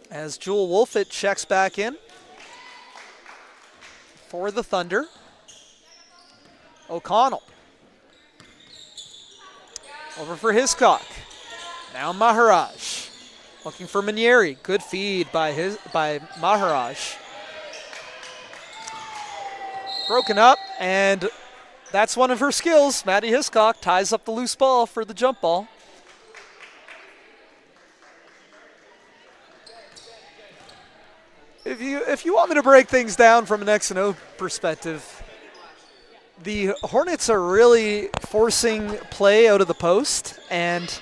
As Jewel Wolfett checks back in for the Thunder. O'Connell. Over for Hiscock. Now Maharaj. Looking for Manieri. Good feed by Maharaj. Broken up, and that's one of her skills. Maddie Hiscock ties up the loose ball for the jump ball. If you want me to break things down from an X&O perspective, the Hornets are really forcing play out of the post, and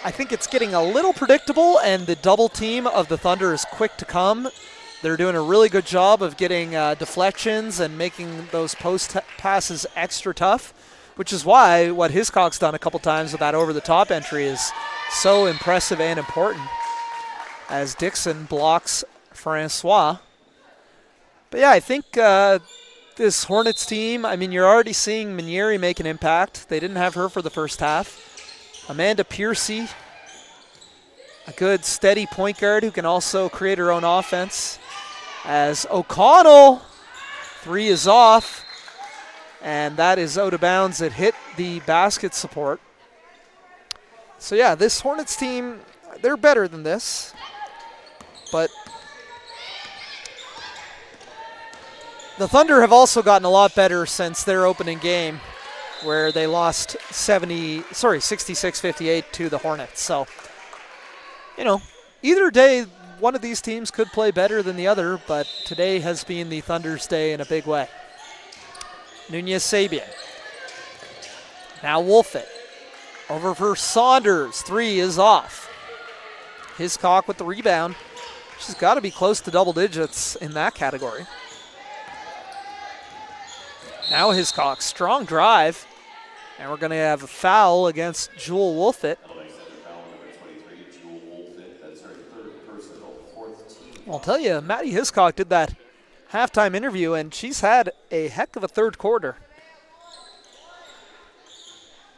I think it's getting a little predictable, and the double team of the Thunder is quick to come. They're doing a really good job of getting deflections and making those post passes extra tough, which is why what Hiscock's done a couple times with that over-the-top entry is so impressive and important, as Dixon blocks Francois. But yeah, I think this Hornets team, I mean, you're already seeing Manieri make an impact. They didn't have her for the first half. Amanda Piercy, a good steady point guard who can also create her own offense. As O'Connell, three is off, and that is out of bounds. It hit the basket support. So yeah, this Hornets team, they're better than this, but the Thunder have also gotten a lot better since their opening game, where they lost 66-58 to the Hornets. So, you know, either day, one of these teams could play better than the other, but today has been the Thunder's day in a big way. Nunez Sabian. Now Wolfett. Over for Saunders. Three is off. Hiscock with the rebound. She's got to be close to double digits in that category. Now Hiscock, strong drive. And we're going to have a foul against Jewel Wolfett. I'll tell you, Maddie Hiscock did that halftime interview, and she's had a heck of a third quarter.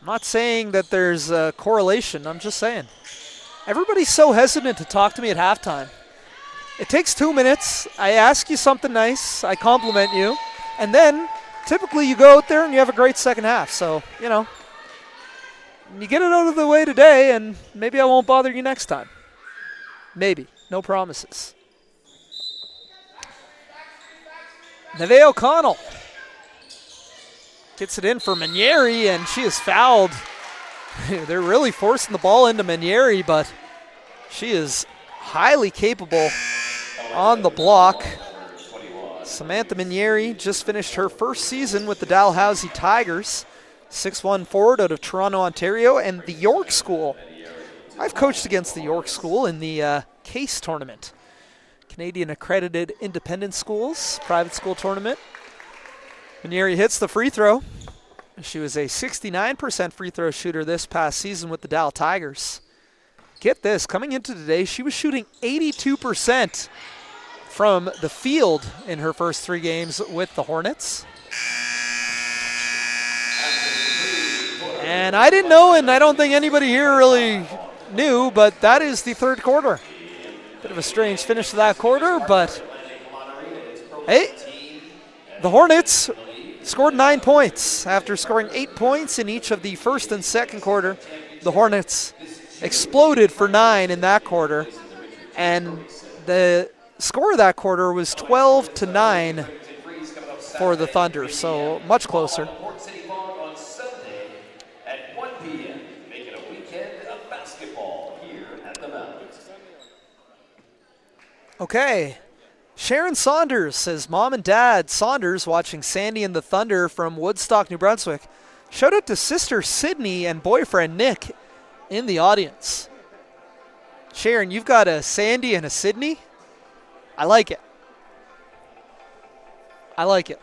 I'm not saying that there's a correlation. I'm just saying. Everybody's so hesitant to talk to me at halftime. It takes 2 minutes. I ask you something nice. I compliment you. And then typically you go out there and you have a great second half. So, you know, you get it out of the way today, and maybe I won't bother you next time. Maybe. No promises. Neve O'Connell gets it in for Manieri, and she is fouled. They're really forcing the ball into Manieri, but she is highly capable on the block. Samantha Manieri just finished her first season with the Dalhousie Tigers, 6'1" forward out of Toronto, Ontario, and the York School. I've coached against the York School in the CASE tournament. Canadian Accredited Independent Schools, private school tournament. Manieri hits the free throw. She was a 69% free throw shooter this past season with the Dow Tigers. Get this, coming into today, she was shooting 82% from the field in her first 3 games with the Hornets. And I didn't know, and I don't think anybody here really knew, but that is the third quarter. Bit of a strange finish to that quarter, but hey, the Hornets scored 9 points. After scoring 8 points in each of the first and second quarter, the Hornets exploded for 9 in that quarter, and the score of that quarter was 12-9 for the Thunder, so much closer. Okay, Sharon Saunders says, Mom and Dad Saunders watching Sandy and the Thunder from Woodstock, New Brunswick. Shout out to sister Sydney and boyfriend Nick in the audience. Sharon, you've got a Sandy and a Sydney? I like it. I like it.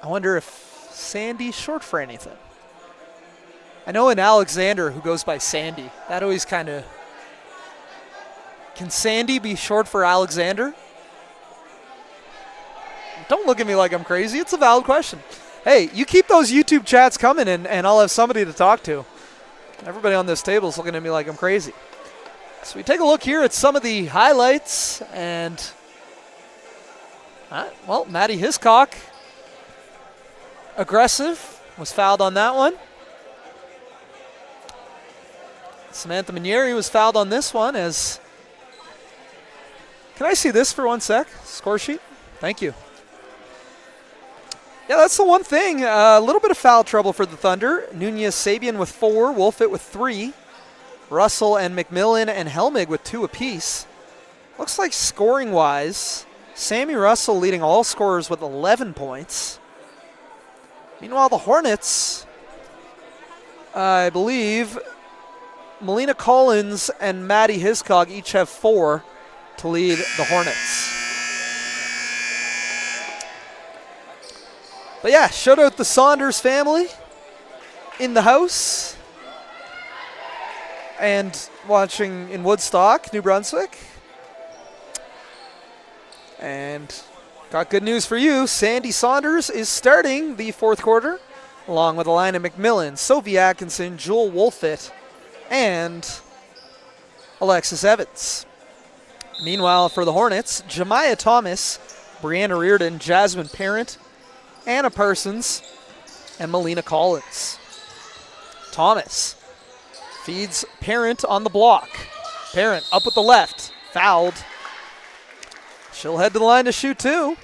I wonder if Sandy's short for anything. I know an Alexander who goes by Sandy. That always kind of... Can Sandy be short for Alexander? Don't look at me like I'm crazy. It's a valid question. Hey, you keep those YouTube chats coming and I'll have somebody to talk to. Everybody on this table is looking at me like I'm crazy. So we take a look here at some of the highlights. And, well, Maddie Hiscock, aggressive, was fouled on that one. Samantha Manieri was fouled on this one as... Can I see this for 1 sec? Score sheet? Thank you. Yeah, that's the one thing. A little bit of foul trouble for the Thunder. Nunez Sabian with 4, Wolfit with 3. Russell and McMillan and Helmig with 2 apiece. Looks like scoring-wise, Sammy Russell leading all scorers with 11 points. Meanwhile, the Hornets, I believe... Melina Collins and Maddie Hiscock each have 4 to lead the Hornets. But yeah, shout out the Saunders family in the house and watching in Woodstock, New Brunswick. And got good news for you. Sandy Saunders is starting the fourth quarter along with Alina McMillan, Sophie Atkinson, Jewel Wolfit, and Alexis Evans. Meanwhile, for the Hornets, Jemiah Thomas, Brianna Reardon, Jasmine Parent, Anna Parsons, and Melina Collins. Thomas feeds Parent on the block. Parent up with the left, fouled. She'll head to the line to shoot 2.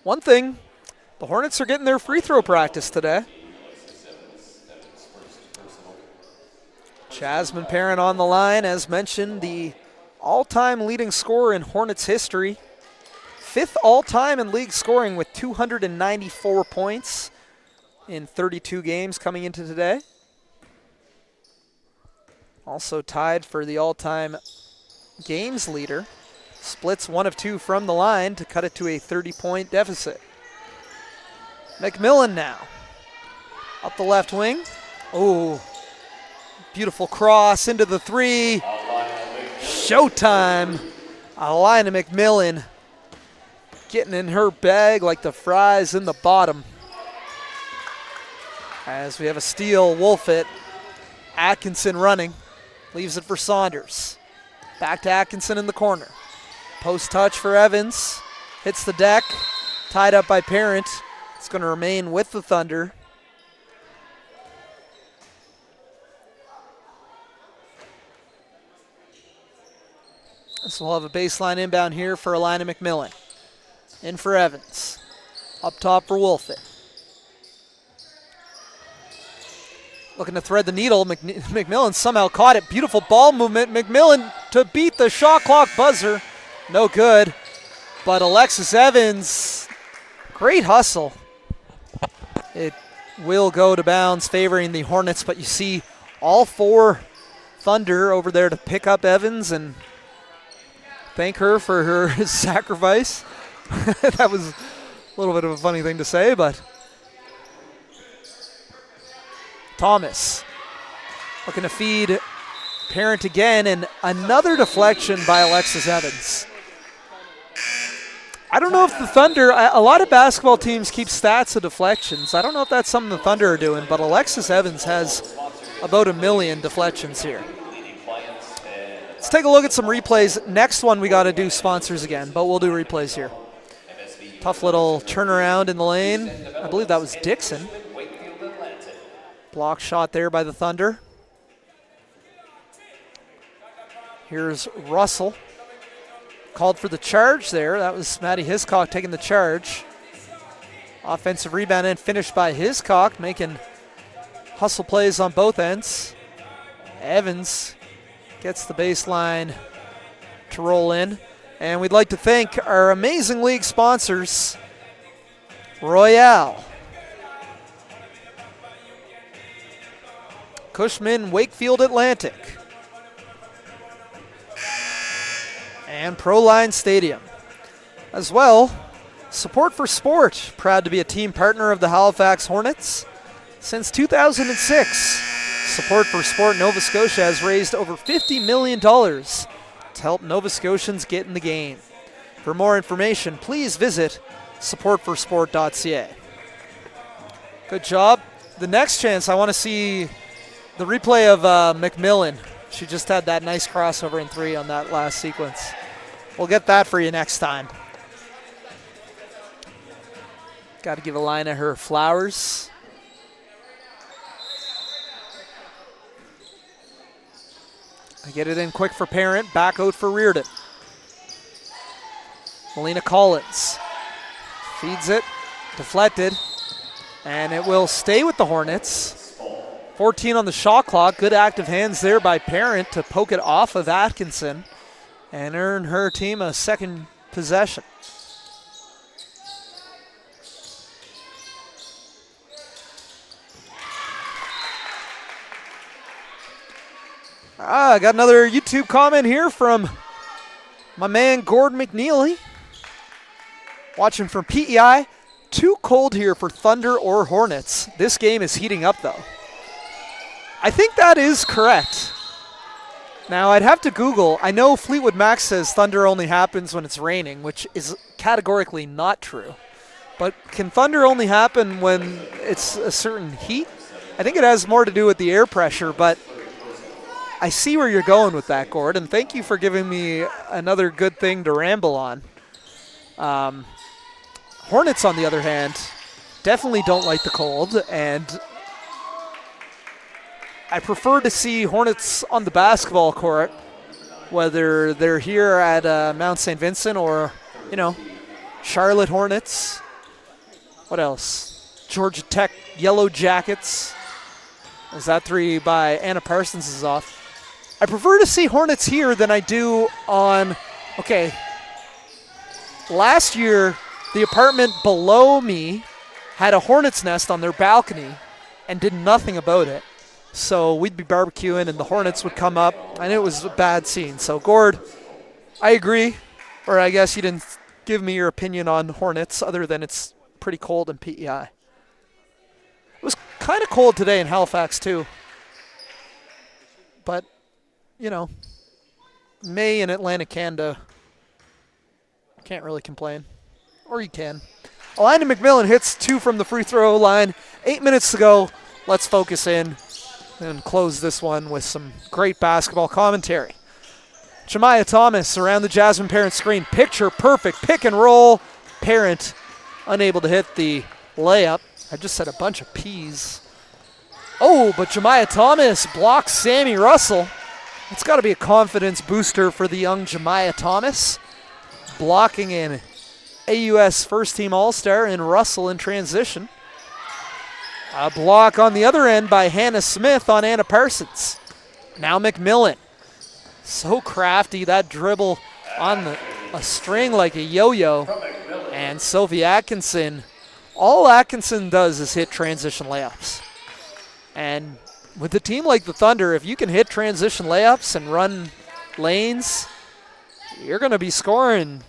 One thing, the Hornets are getting their free throw practice today. Jasmine Parent on the line, as mentioned, the all-time leading scorer in Hornets history. 5th all-time in league scoring with 294 points in 32 games coming into today. Also tied for the all-time games leader. Splits 1 of 2 from the line to cut it to a 30-point deficit. McMillan now. Up the left wing. Ooh. Beautiful cross into the 3. Showtime. Alina McMillan getting in her bag like the fries in the bottom. As we have a steal, Wolfit. Atkinson running. Leaves it for Saunders. Back to Atkinson in the corner. Post touch for Evans. Hits the deck. Tied up by Parent. It's going to remain with the Thunder. So we'll have a baseline inbound here for Alina McMillan. In for Evans. Up top for Wolfit. Looking to thread the needle. McMillan somehow caught it. Beautiful ball movement. McMillan to beat the shot clock buzzer. No good. But Alexis Evans, great hustle. It will go to bounds, favoring the Hornets, but you see all 4 Thunder over there to pick up Evans, and thank her for her sacrifice. That was a little bit of a funny thing to say, but Thomas looking to feed Parent again, and another deflection by Alexis Evans. I don't know if the Thunder, a lot of basketball teams keep stats of deflections. I don't know if that's something the Thunder are doing, but Alexis Evans has about 1 million deflections here. Let's take a look at some replays. Next one, we got to do sponsors again, but we'll do replays here. Tough little turnaround in the lane. I believe that was Dixon. Block shot there by the Thunder. Here's Russell. Called for the charge there. That was Matty Hiscock taking the charge. Offensive rebound and finished by Hiscock, making hustle plays on both ends. Evans gets the baseline to roll in. And we'd like to thank our amazing league sponsors, Royale, Cushman Wakefield Atlantic, and Proline Stadium. As well, Support for Sport, proud to be a team partner of the Halifax Hornets since 2006. Support for Sport Nova Scotia has raised over $50 million to help Nova Scotians get in the game. For more information, please visit supportforsport.ca. Good job. The next chance, I want to see the replay of McMillan. She just had that nice crossover in 3 on that last sequence. We'll get that for you next time. Got to give Alina her flowers. I get it in quick for Parent. Back out for Reardon. Melina Collins feeds it. Deflected. And it will stay with the Hornets. 14 on the shot clock. Good active hands there by Parent to poke it off of Atkinson and earn her team a second possession. I got another YouTube comment here from my man Gord McNeely. Watching from PEI. Too cold here for Thunder or Hornets. This game is heating up though. I think that is correct. Now I'd have to Google. I know Fleetwood Mac says thunder only happens when it's raining, which is categorically not true. But can thunder only happen when it's a certain heat? I think it has more to do with the air pressure, but I see where you're going with that, Gord, and thank you for giving me another good thing to ramble on. Hornets, on the other hand, definitely don't like the cold, and I prefer to see Hornets on the basketball court, whether they're here at Mount St. Vincent or, Charlotte Hornets. What else? Georgia Tech Yellow Jackets. As that 3 by Anna Parsons is off. I prefer to see Hornets here than I do on, last year the apartment below me had a hornet's nest on their balcony and did nothing about it. So we'd be barbecuing and the Hornets would come up and it was a bad scene. So Gord, I agree, or I guess you didn't give me your opinion on Hornets other than it's pretty cold in PEI. It was kind of cold today in Halifax too. But May in Atlantic Canada, can't really complain. Or you can. Alina McMillan hits 2 from the free throw line. 8 minutes to go. Let's focus in and close this one with some great basketball commentary. Jemiah Thomas around the Jasmine Parent screen. Picture perfect pick and roll. Parent unable to hit the layup. I just said a bunch of P's. Oh, but Jemiah Thomas blocks Sammy Russell. It's got to be a confidence booster for the young Jemiah Thomas. Blocking in AUS first-team All-Star in Russell in transition. A block on the other end by Hannah Smith on Anna Parsons. Now McMillan. So crafty, that dribble on a string like a yo-yo. And Sophie Atkinson. All Atkinson does is hit transition layups. And with a team like the Thunder, if you can hit transition layups and run lanes, you're going to be scoring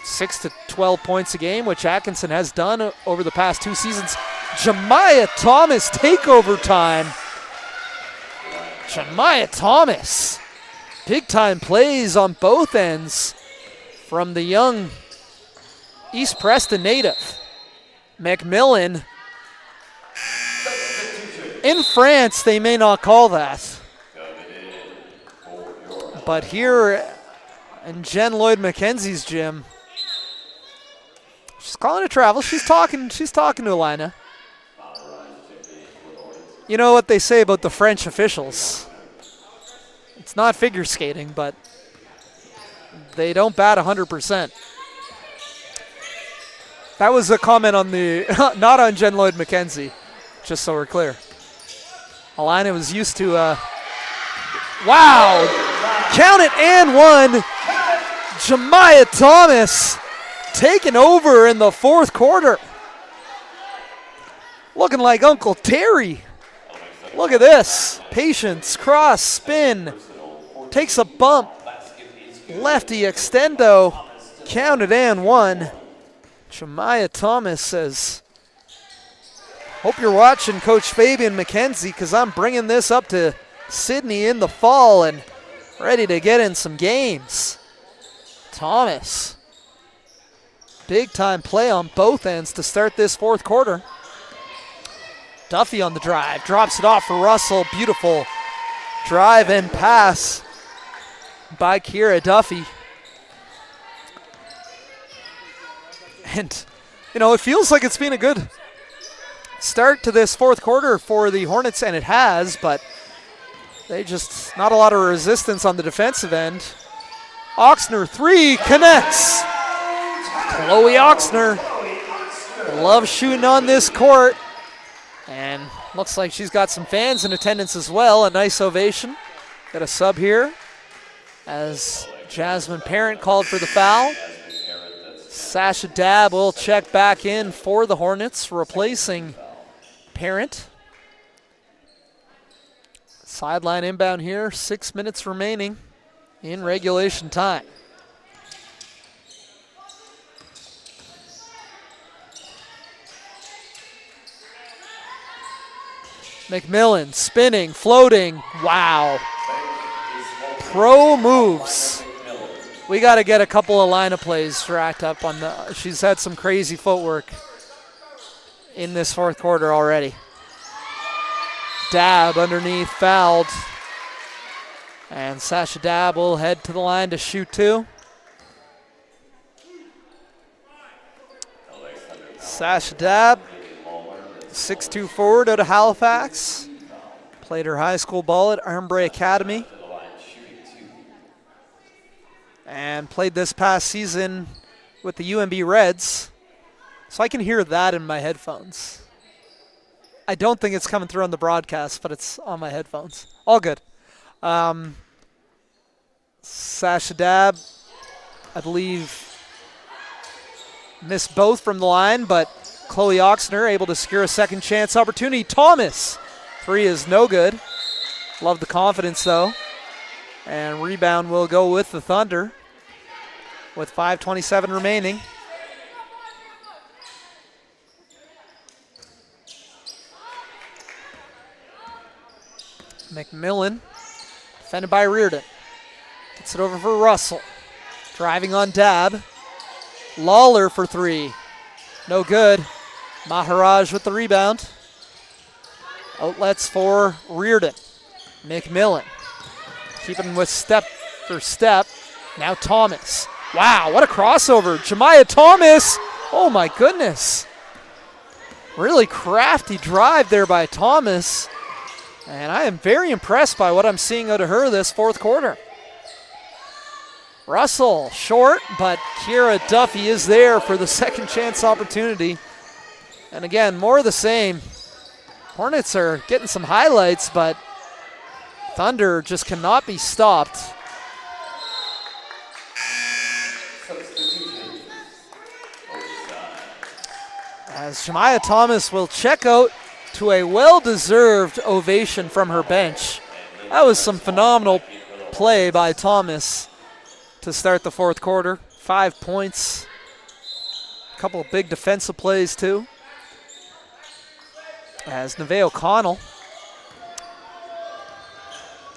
6 to 12 points a game, which Atkinson has done over the past 2 seasons. Jemiah Thomas takeover time. Jemiah Thomas. Big time plays on both ends from the young East Preston native. McMillan. In France, they may not call that. But here in Jen Lloyd McKenzie's gym, she's calling a travel. She's talking to Alina. You know what they say about the French officials. It's not figure skating, but they don't bat 100%. That was a comment on the, not on Jen Lloyd McKenzie, just so we're clear. Alina was used to, wow! Count it and one. Jemiah Thomas taking over in the 4th quarter. Looking like Uncle Terry. Look at this. Patience, cross, spin. Takes a bump. Lefty extendo. Counted and one. Jemiah Thomas says, hope you're watching, Coach Fabian McKenzie, because I'm bringing this up to Sydney in the fall and ready to get in some games. Thomas. Big time play on both ends to start this 4th quarter. Duffy on the drive, drops it off for Russell. Beautiful drive and pass by Kira Duffy. And, you know, it feels like it's been a good start to this 4th quarter for the Hornets, and it has, but they just, not a lot of resistance on the defensive end. Oxner, 3, connects. Chloe Oxner loves shooting on this court. And looks like she's got some fans in attendance as well. A nice ovation. Got a sub here as Jasmine Parent called for the foul. Sasha Dabb will check back in for the Hornets, replacing Parent. Sideline inbound here, 6 minutes remaining in regulation time. McMillan spinning, floating. Wow. Pro moves. We got to get a couple of line of plays racked up on the. She's had some crazy footwork in this 4th quarter already. Dabb underneath, fouled. And Sasha Dabb will head to the line to shoot 2. Sasha Dabb, 6'2" forward out of Halifax. Played her high school ball at Armbray Academy. And played this past season with the UMB Reds. So I can hear that in my headphones. I don't think it's coming through on the broadcast, but it's on my headphones. All good. Sasha Dabb, I believe, missed both from the line, but Chloe Oxner able to secure a second chance opportunity. Thomas, 3 is no good. Love the confidence though. And rebound will go with the Thunder with 5:27 remaining. McMillan, defended by Reardon. Gets it over for Russell. Driving on Dabb. Lawler for 3. No good. Maharaj with the rebound. Outlets for Reardon. McMillan. Keeping with step for step. Now Thomas. Wow, what a crossover. Jemiah Thomas. Oh my goodness. Really crafty drive there by Thomas. And I am very impressed by what I'm seeing out of her this 4th quarter. Russell short, but Kira Duffy is there for the second chance opportunity. And again, more of the same. Hornets are getting some highlights, but Thunder just cannot be stopped. As Jemiah Thomas will check out to a well-deserved ovation from her bench. That was some phenomenal play by Thomas to start the fourth quarter. 5 points. A couple of big defensive plays, too. As Neve O'Connell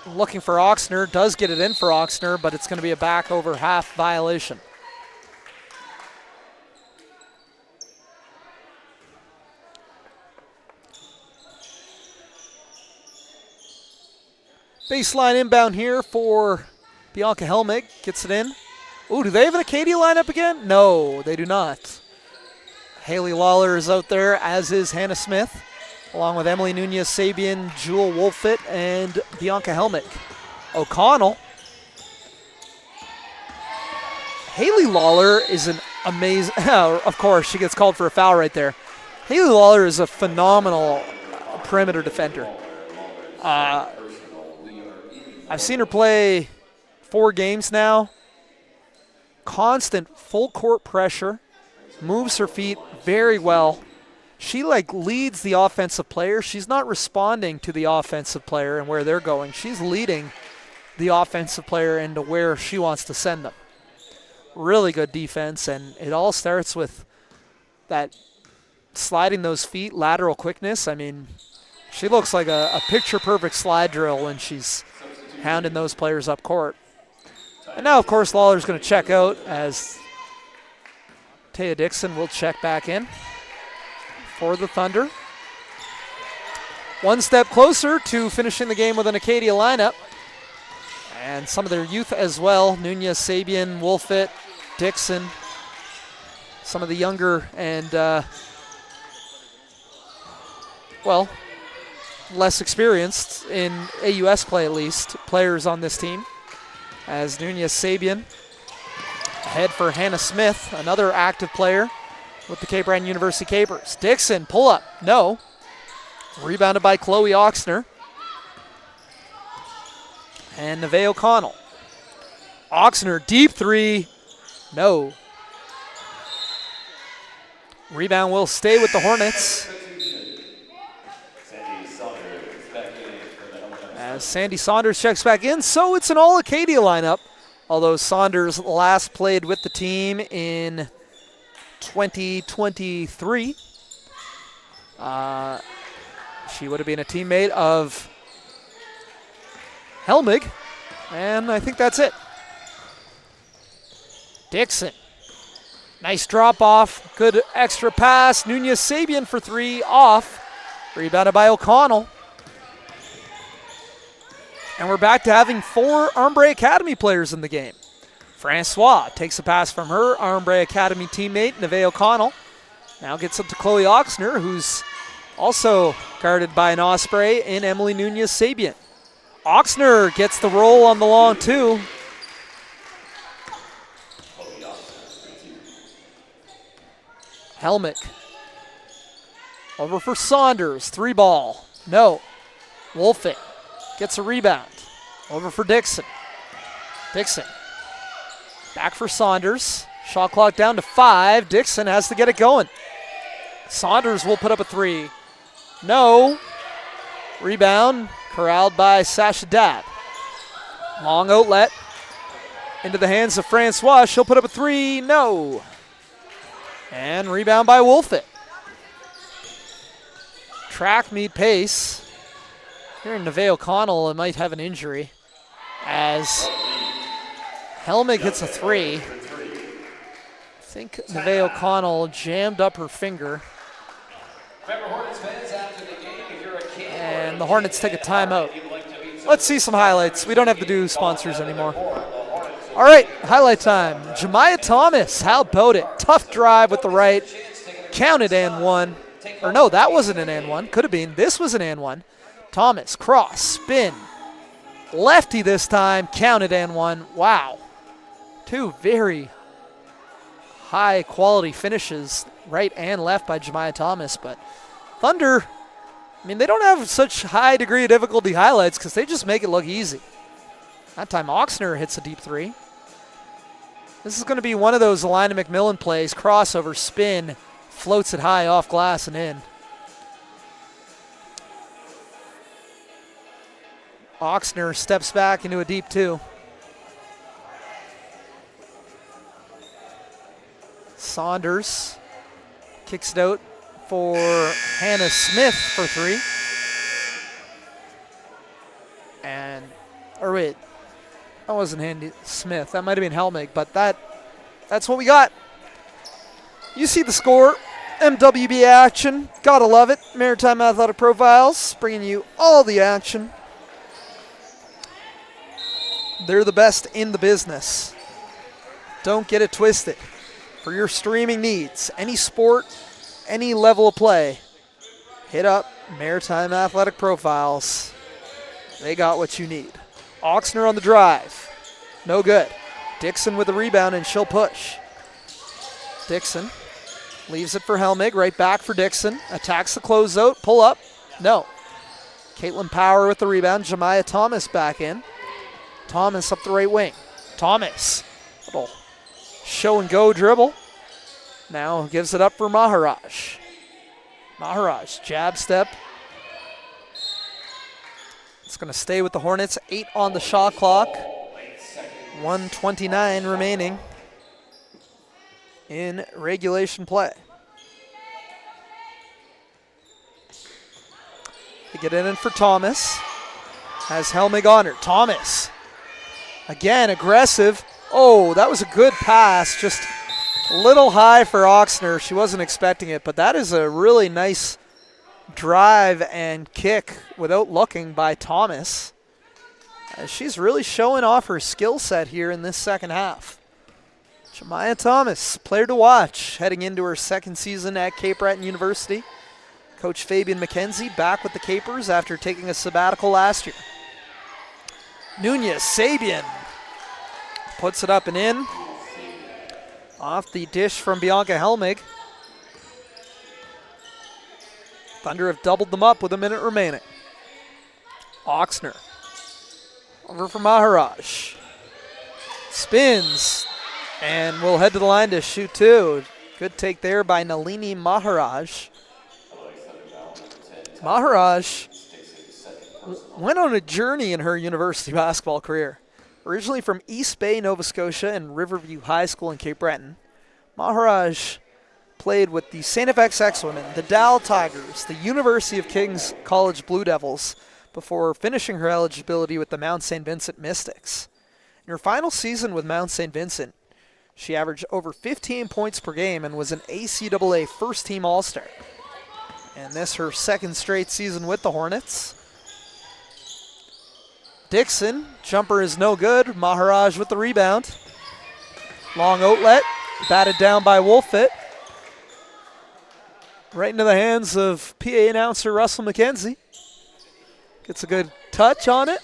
looking for Oxner, does get it in for Oxner, but it's going to be a back over half violation. Baseline inbound here for Bianca Helmig. Gets it in. Ooh, do they have an Acadia lineup again? No, they do not. Haley Lawler is out there, as is Hannah Smith, along with Emily Nunez-Sabian, Jewel Wolfit, and Bianca Helmig. O'Connell. Haley Lawler is an amazing, of course, she gets called for a foul right there. Haley Lawler is a phenomenal perimeter defender. I've seen her play 4 games now. Constant full court pressure, moves her feet very well. She leads the offensive player. She's not responding to the offensive player and where they're going. She's leading the offensive player into where she wants to send them. Really good defense, and it all starts with that sliding those feet, lateral quickness. I mean, she looks like a picture-perfect slide drill when she's hounding those players up court. And now, of course, Lawler's going to check out as Taya Dixon will check back in for the Thunder. One step closer to finishing the game with an Acadia lineup. And some of their youth as well. Nunez-Sabian, Wolfit, Dixon. Some of the younger and, less experienced in AUS play at least, players on this team. As Nunez-Sabian ahead for Hannah Smith, another active player with the Cape Breton University Capers. Dixon, pull up, no. Rebounded by Chloe Oxner. And Neve O'Connell. Oxner, deep three, no. Rebound will stay with the Hornets. As Sandy Saunders checks back in, so it's an all Acadia lineup. Although Saunders last played with the team in 2023. She would have been a teammate of Helmig, and I think that's it. Dixon, nice drop off, good extra pass. Nunez-Sabian for 3, off. Rebounded by O'Connell. And we're back to having 4 Armbre Academy players in the game. Francois takes a pass from her Armbre Academy teammate, Neve O'Connell. Now gets up to Chloe Oxner, who's also guarded by an Osprey in Emily Nunez-Sabian. Oxner gets the roll on the long 2. Helmig. Over for Saunders, 3 ball, no. Wolfit gets a rebound. Over for Dixon. Dixon. Back for Saunders. Shot clock down to 5. Dixon has to get it going. Saunders will put up a 3. No. Rebound corralled by Sasha Dabb. Long outlet into the hands of Francois. She'll put up a 3. No. And rebound by Wolfit. Track meet pace. Here in Neve O'Connell might have an injury as Helmig hits a 3. I think Neve O'Connell jammed up her finger. And the Hornets take a timeout. Let's see some highlights. We don't have to do sponsors anymore. All right, highlight time. Jemiah Thomas, how about it? Tough drive with the right. Counted and 1. Or no, that wasn't an and 1. Could have been. This was an and 1. Thomas, cross, spin. Lefty this time, counted and 1. Wow. 2 very high quality finishes, right and left by Jemiah Thomas. But Thunder, I mean, they don't have such high degree of difficulty highlights because they just make it look easy. That time Oxner hits a deep 3. This is going to be one of those Alina McMillan plays. Crossover, spin, floats it high off glass and in. Oxner steps back into a deep 2. Saunders kicks it out for Hannah Smith for three. And, or wait, that wasn't Hannah Smith. That might have been Helmig, but that's what we got. You see the score. MWBA action. Gotta love it. Maritime Athletic Profiles bringing you all the action. They're the best in the business. Don't get it twisted. For your streaming needs, any sport, any level of play, hit up Maritime Athletic Profiles. They got what you need. Oxner on the drive. No good. Dixon with the rebound, and she'll push. Dixon leaves it for Helmig. Right back for Dixon. Attacks the closeout. Pull up. No. Caitlin Power with the rebound. Jemiah Thomas back in. Thomas up the right wing. Thomas. Little show and go dribble. Now gives it up for Maharaj. Maharaj, jab step. It's going to stay with the Hornets. 8 on the shot clock. 1:29 remaining in regulation play. They get it in for Thomas. Has Helmig on her. Thomas. Again, aggressive. Oh, that was a good pass. Just a little high for Oxner. She wasn't expecting it, but that is a really nice drive and kick without looking by Thomas. She's really showing off her skill set here in this second half. Jemiah Thomas, player to watch, heading into her second season at Cape Breton University. Coach Fabian McKenzie back with the Capers after taking a sabbatical last year. Nunez, Sabian, puts it up and in. Off the dish from Bianca Helmig. Thunder have doubled them up with a minute remaining. Oxner. Over for Maharaj. Spins. And will head to the line to shoot two. Good take there by Nalini Maharaj. Maharaj went on a journey in her university basketball career. Originally from East Bay, Nova Scotia, and Riverview High School in Cape Breton, Maharaj played with the St. FX X-Women, the Dal Tigers, the University of King's College Blue Devils, before finishing her eligibility with the Mount St. Vincent Mystics. In her final season with Mount St. Vincent, she averaged over 15 points per game and was an ACAA first-team All-Star. And this her second straight season with the Hornets. Dixon, jumper is no good. Maharaj with the rebound. Long outlet, batted down by Wolfit. Right into the hands of PA announcer Russell McKenzie. Gets a good touch on it.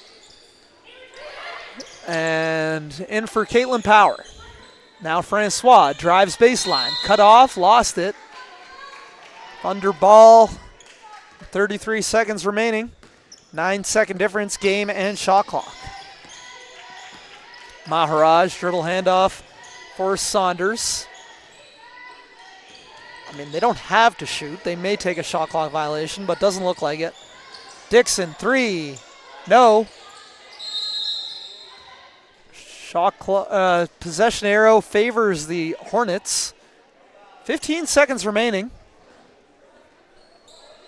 And in for Caitlin Power. Now Francois drives baseline. Cut off, lost it. Thunder ball, 33 seconds remaining. 9-second difference, game and shot clock. Maharaj, dribble handoff for Saunders. I mean, they don't have to shoot. They may take a shot clock violation, but doesn't look like it. Dixon, three. No. Possession arrow favors the Hornets. 15 seconds remaining.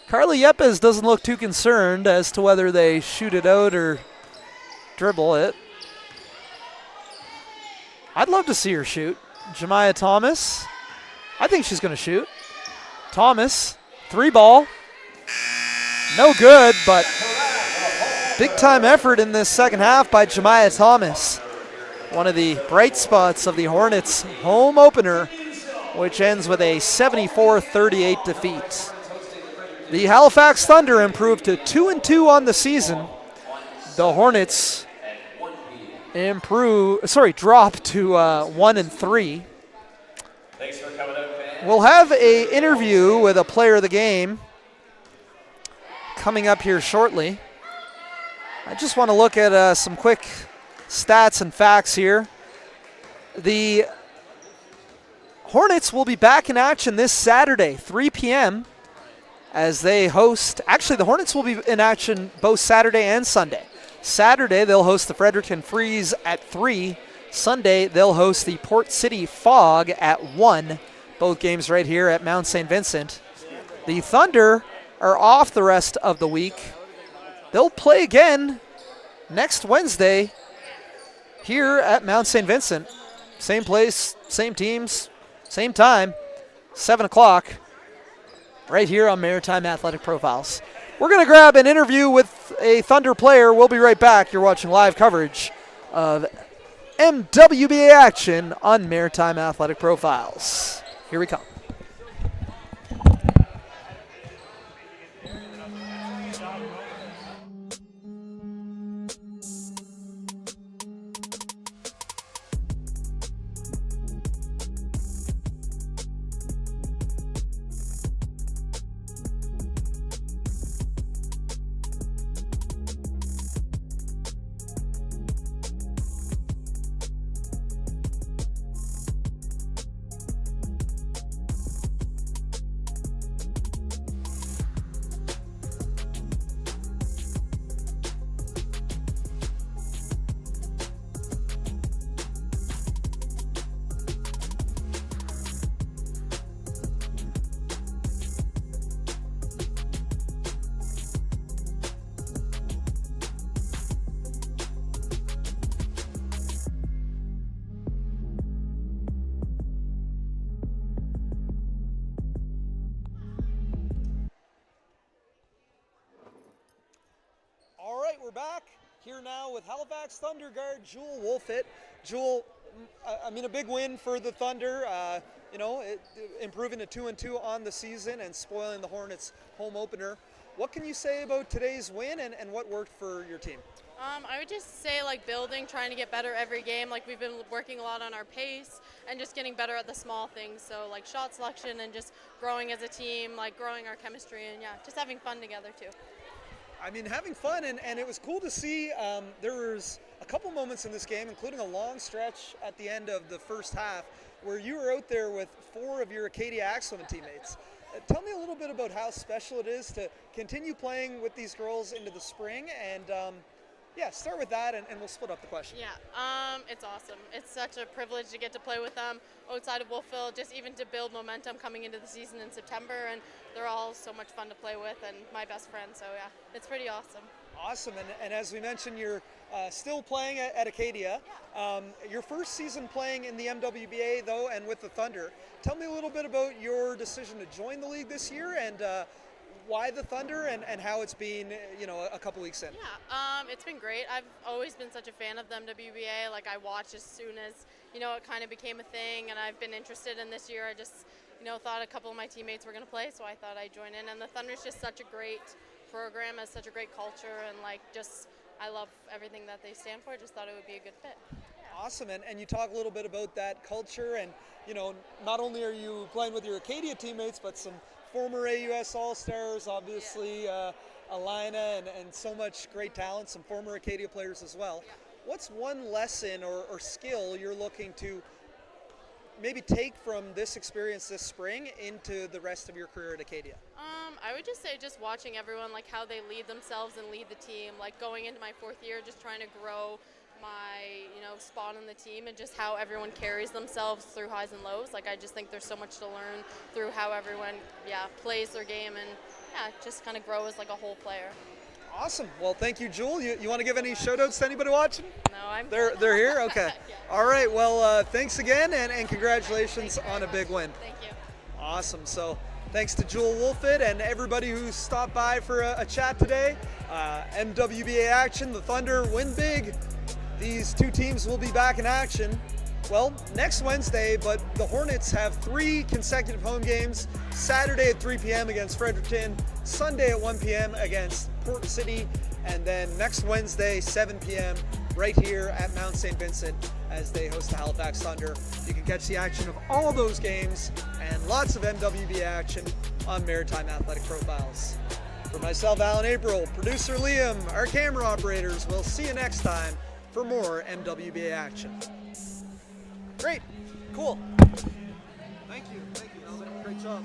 Carly Yepes doesn't look too concerned as to whether they shoot it out or dribble it. I'd love to see her shoot. Jemiah Thomas, I think she's going to shoot. Thomas, three ball. No good, but big time effort in this second half by Jemiah Thomas. One of the bright spots of the Hornets' home opener, which ends with a 74-38 defeat. The Halifax Thunder improved to 2-2 on the season. The Hornets drop to 1-3. Thanks for coming out, man. We'll have an interview with a player of the game coming up here shortly. I just want to look at some quick stats and facts here. The Hornets will be back in action this Saturday, 3 p.m. as they host. Actually, the Hornets will be in action both Saturday and Sunday. Saturday, they'll host the Fredericton Freeze at 3. Sunday, they'll host the Port City Fog at 1. Both games right here at Mount St. Vincent. The Thunder are off the rest of the week. They'll play again next Wednesday here at Mount St. Vincent. Same place, same teams, same time, 7 o'clock, right here on Maritime Athletic Profiles. We're going to grab an interview with a Thunder player. We'll be right back. You're watching live coverage of MWBA action on Maritime Athletic Profiles. Here we come. All right, we're back here now with Halifax Thunder guard Jewel Wolfit. Jewel, I mean, a big win for the Thunder. Improving to 2-2 on the season and spoiling the Hornets' home opener. What can you say about today's win and what worked for your team? I would just say building, trying to get better every game. We've been working a lot on our pace and just getting better at the small things. So shot selection and just growing as a team, growing our chemistry and just having fun together too. I mean, having fun, and it was cool to see. There was a couple moments in this game, including a long stretch at the end of the first half, where you were out there with 4 of your Acadia Axelman teammates. Tell me a little bit about how special it is to continue playing with these girls into the spring, and start with that, and we'll split up the question. Yeah, it's awesome. It's such a privilege to get to play with them outside of Wolfville, just even to build momentum coming into the season in September, and they're all so much fun to play with and my best friends, so yeah, it's pretty awesome. Awesome, and as we mentioned, you're still playing at Acadia. Your first season playing in the MWBA, though, and with the Thunder. Tell me a little bit about your decision to join the league this year and why the Thunder and how it's been, a couple weeks in. Yeah, it's been great. I've always been such a fan of the MWBA. I watched as soon as, it kind of became a thing, and I've been interested in this year. I just, thought a couple of my teammates were going to play, so I thought I'd join in. And the Thunder's just such a great program, has such a great culture, and I love everything that they stand for. I just thought it would be a good fit. Yeah. Awesome, and you talk a little bit about that culture, and not only are you playing with your Acadia teammates, but some former AUS All-Stars, obviously, Alina, and so much great talent, some former Acadia players as well. Yeah. What's one lesson or skill you're looking to maybe take from this experience this spring into the rest of your career at Acadia? I would just say just watching everyone, how they lead themselves and lead the team, going into my 4th year, just trying to grow my, spot on the team and just how everyone carries themselves through highs and lows. I just think there's so much to learn through how everyone, plays their game and, just kind of grow as a whole player. Awesome. Well, thank you, Jewel. You want to give any shout-outs to anybody watching? No, They're here? Okay. Yeah. All right. Well, thanks again, and congratulations on a big win. Thank you. Awesome. So thanks to Jewel Wolfit and everybody who stopped by for a chat today. MWBA action. The Thunder win big. These two teams will be back in action, well, next Wednesday, but the Hornets have 3 consecutive home games. Saturday at 3 p.m. against Fredericton, Sunday at 1 p.m. against Port City, and then next Wednesday, 7 p.m. right here at Mount St. Vincent as they host the Halifax Thunder. You can catch the action of all those games and lots of MWBA action on Maritime Athletic Profiles. For myself, Alan April, producer Liam, our camera operators, we'll see you next time for more MWBA action. Great. Cool. Thank you, Alvin. Great job.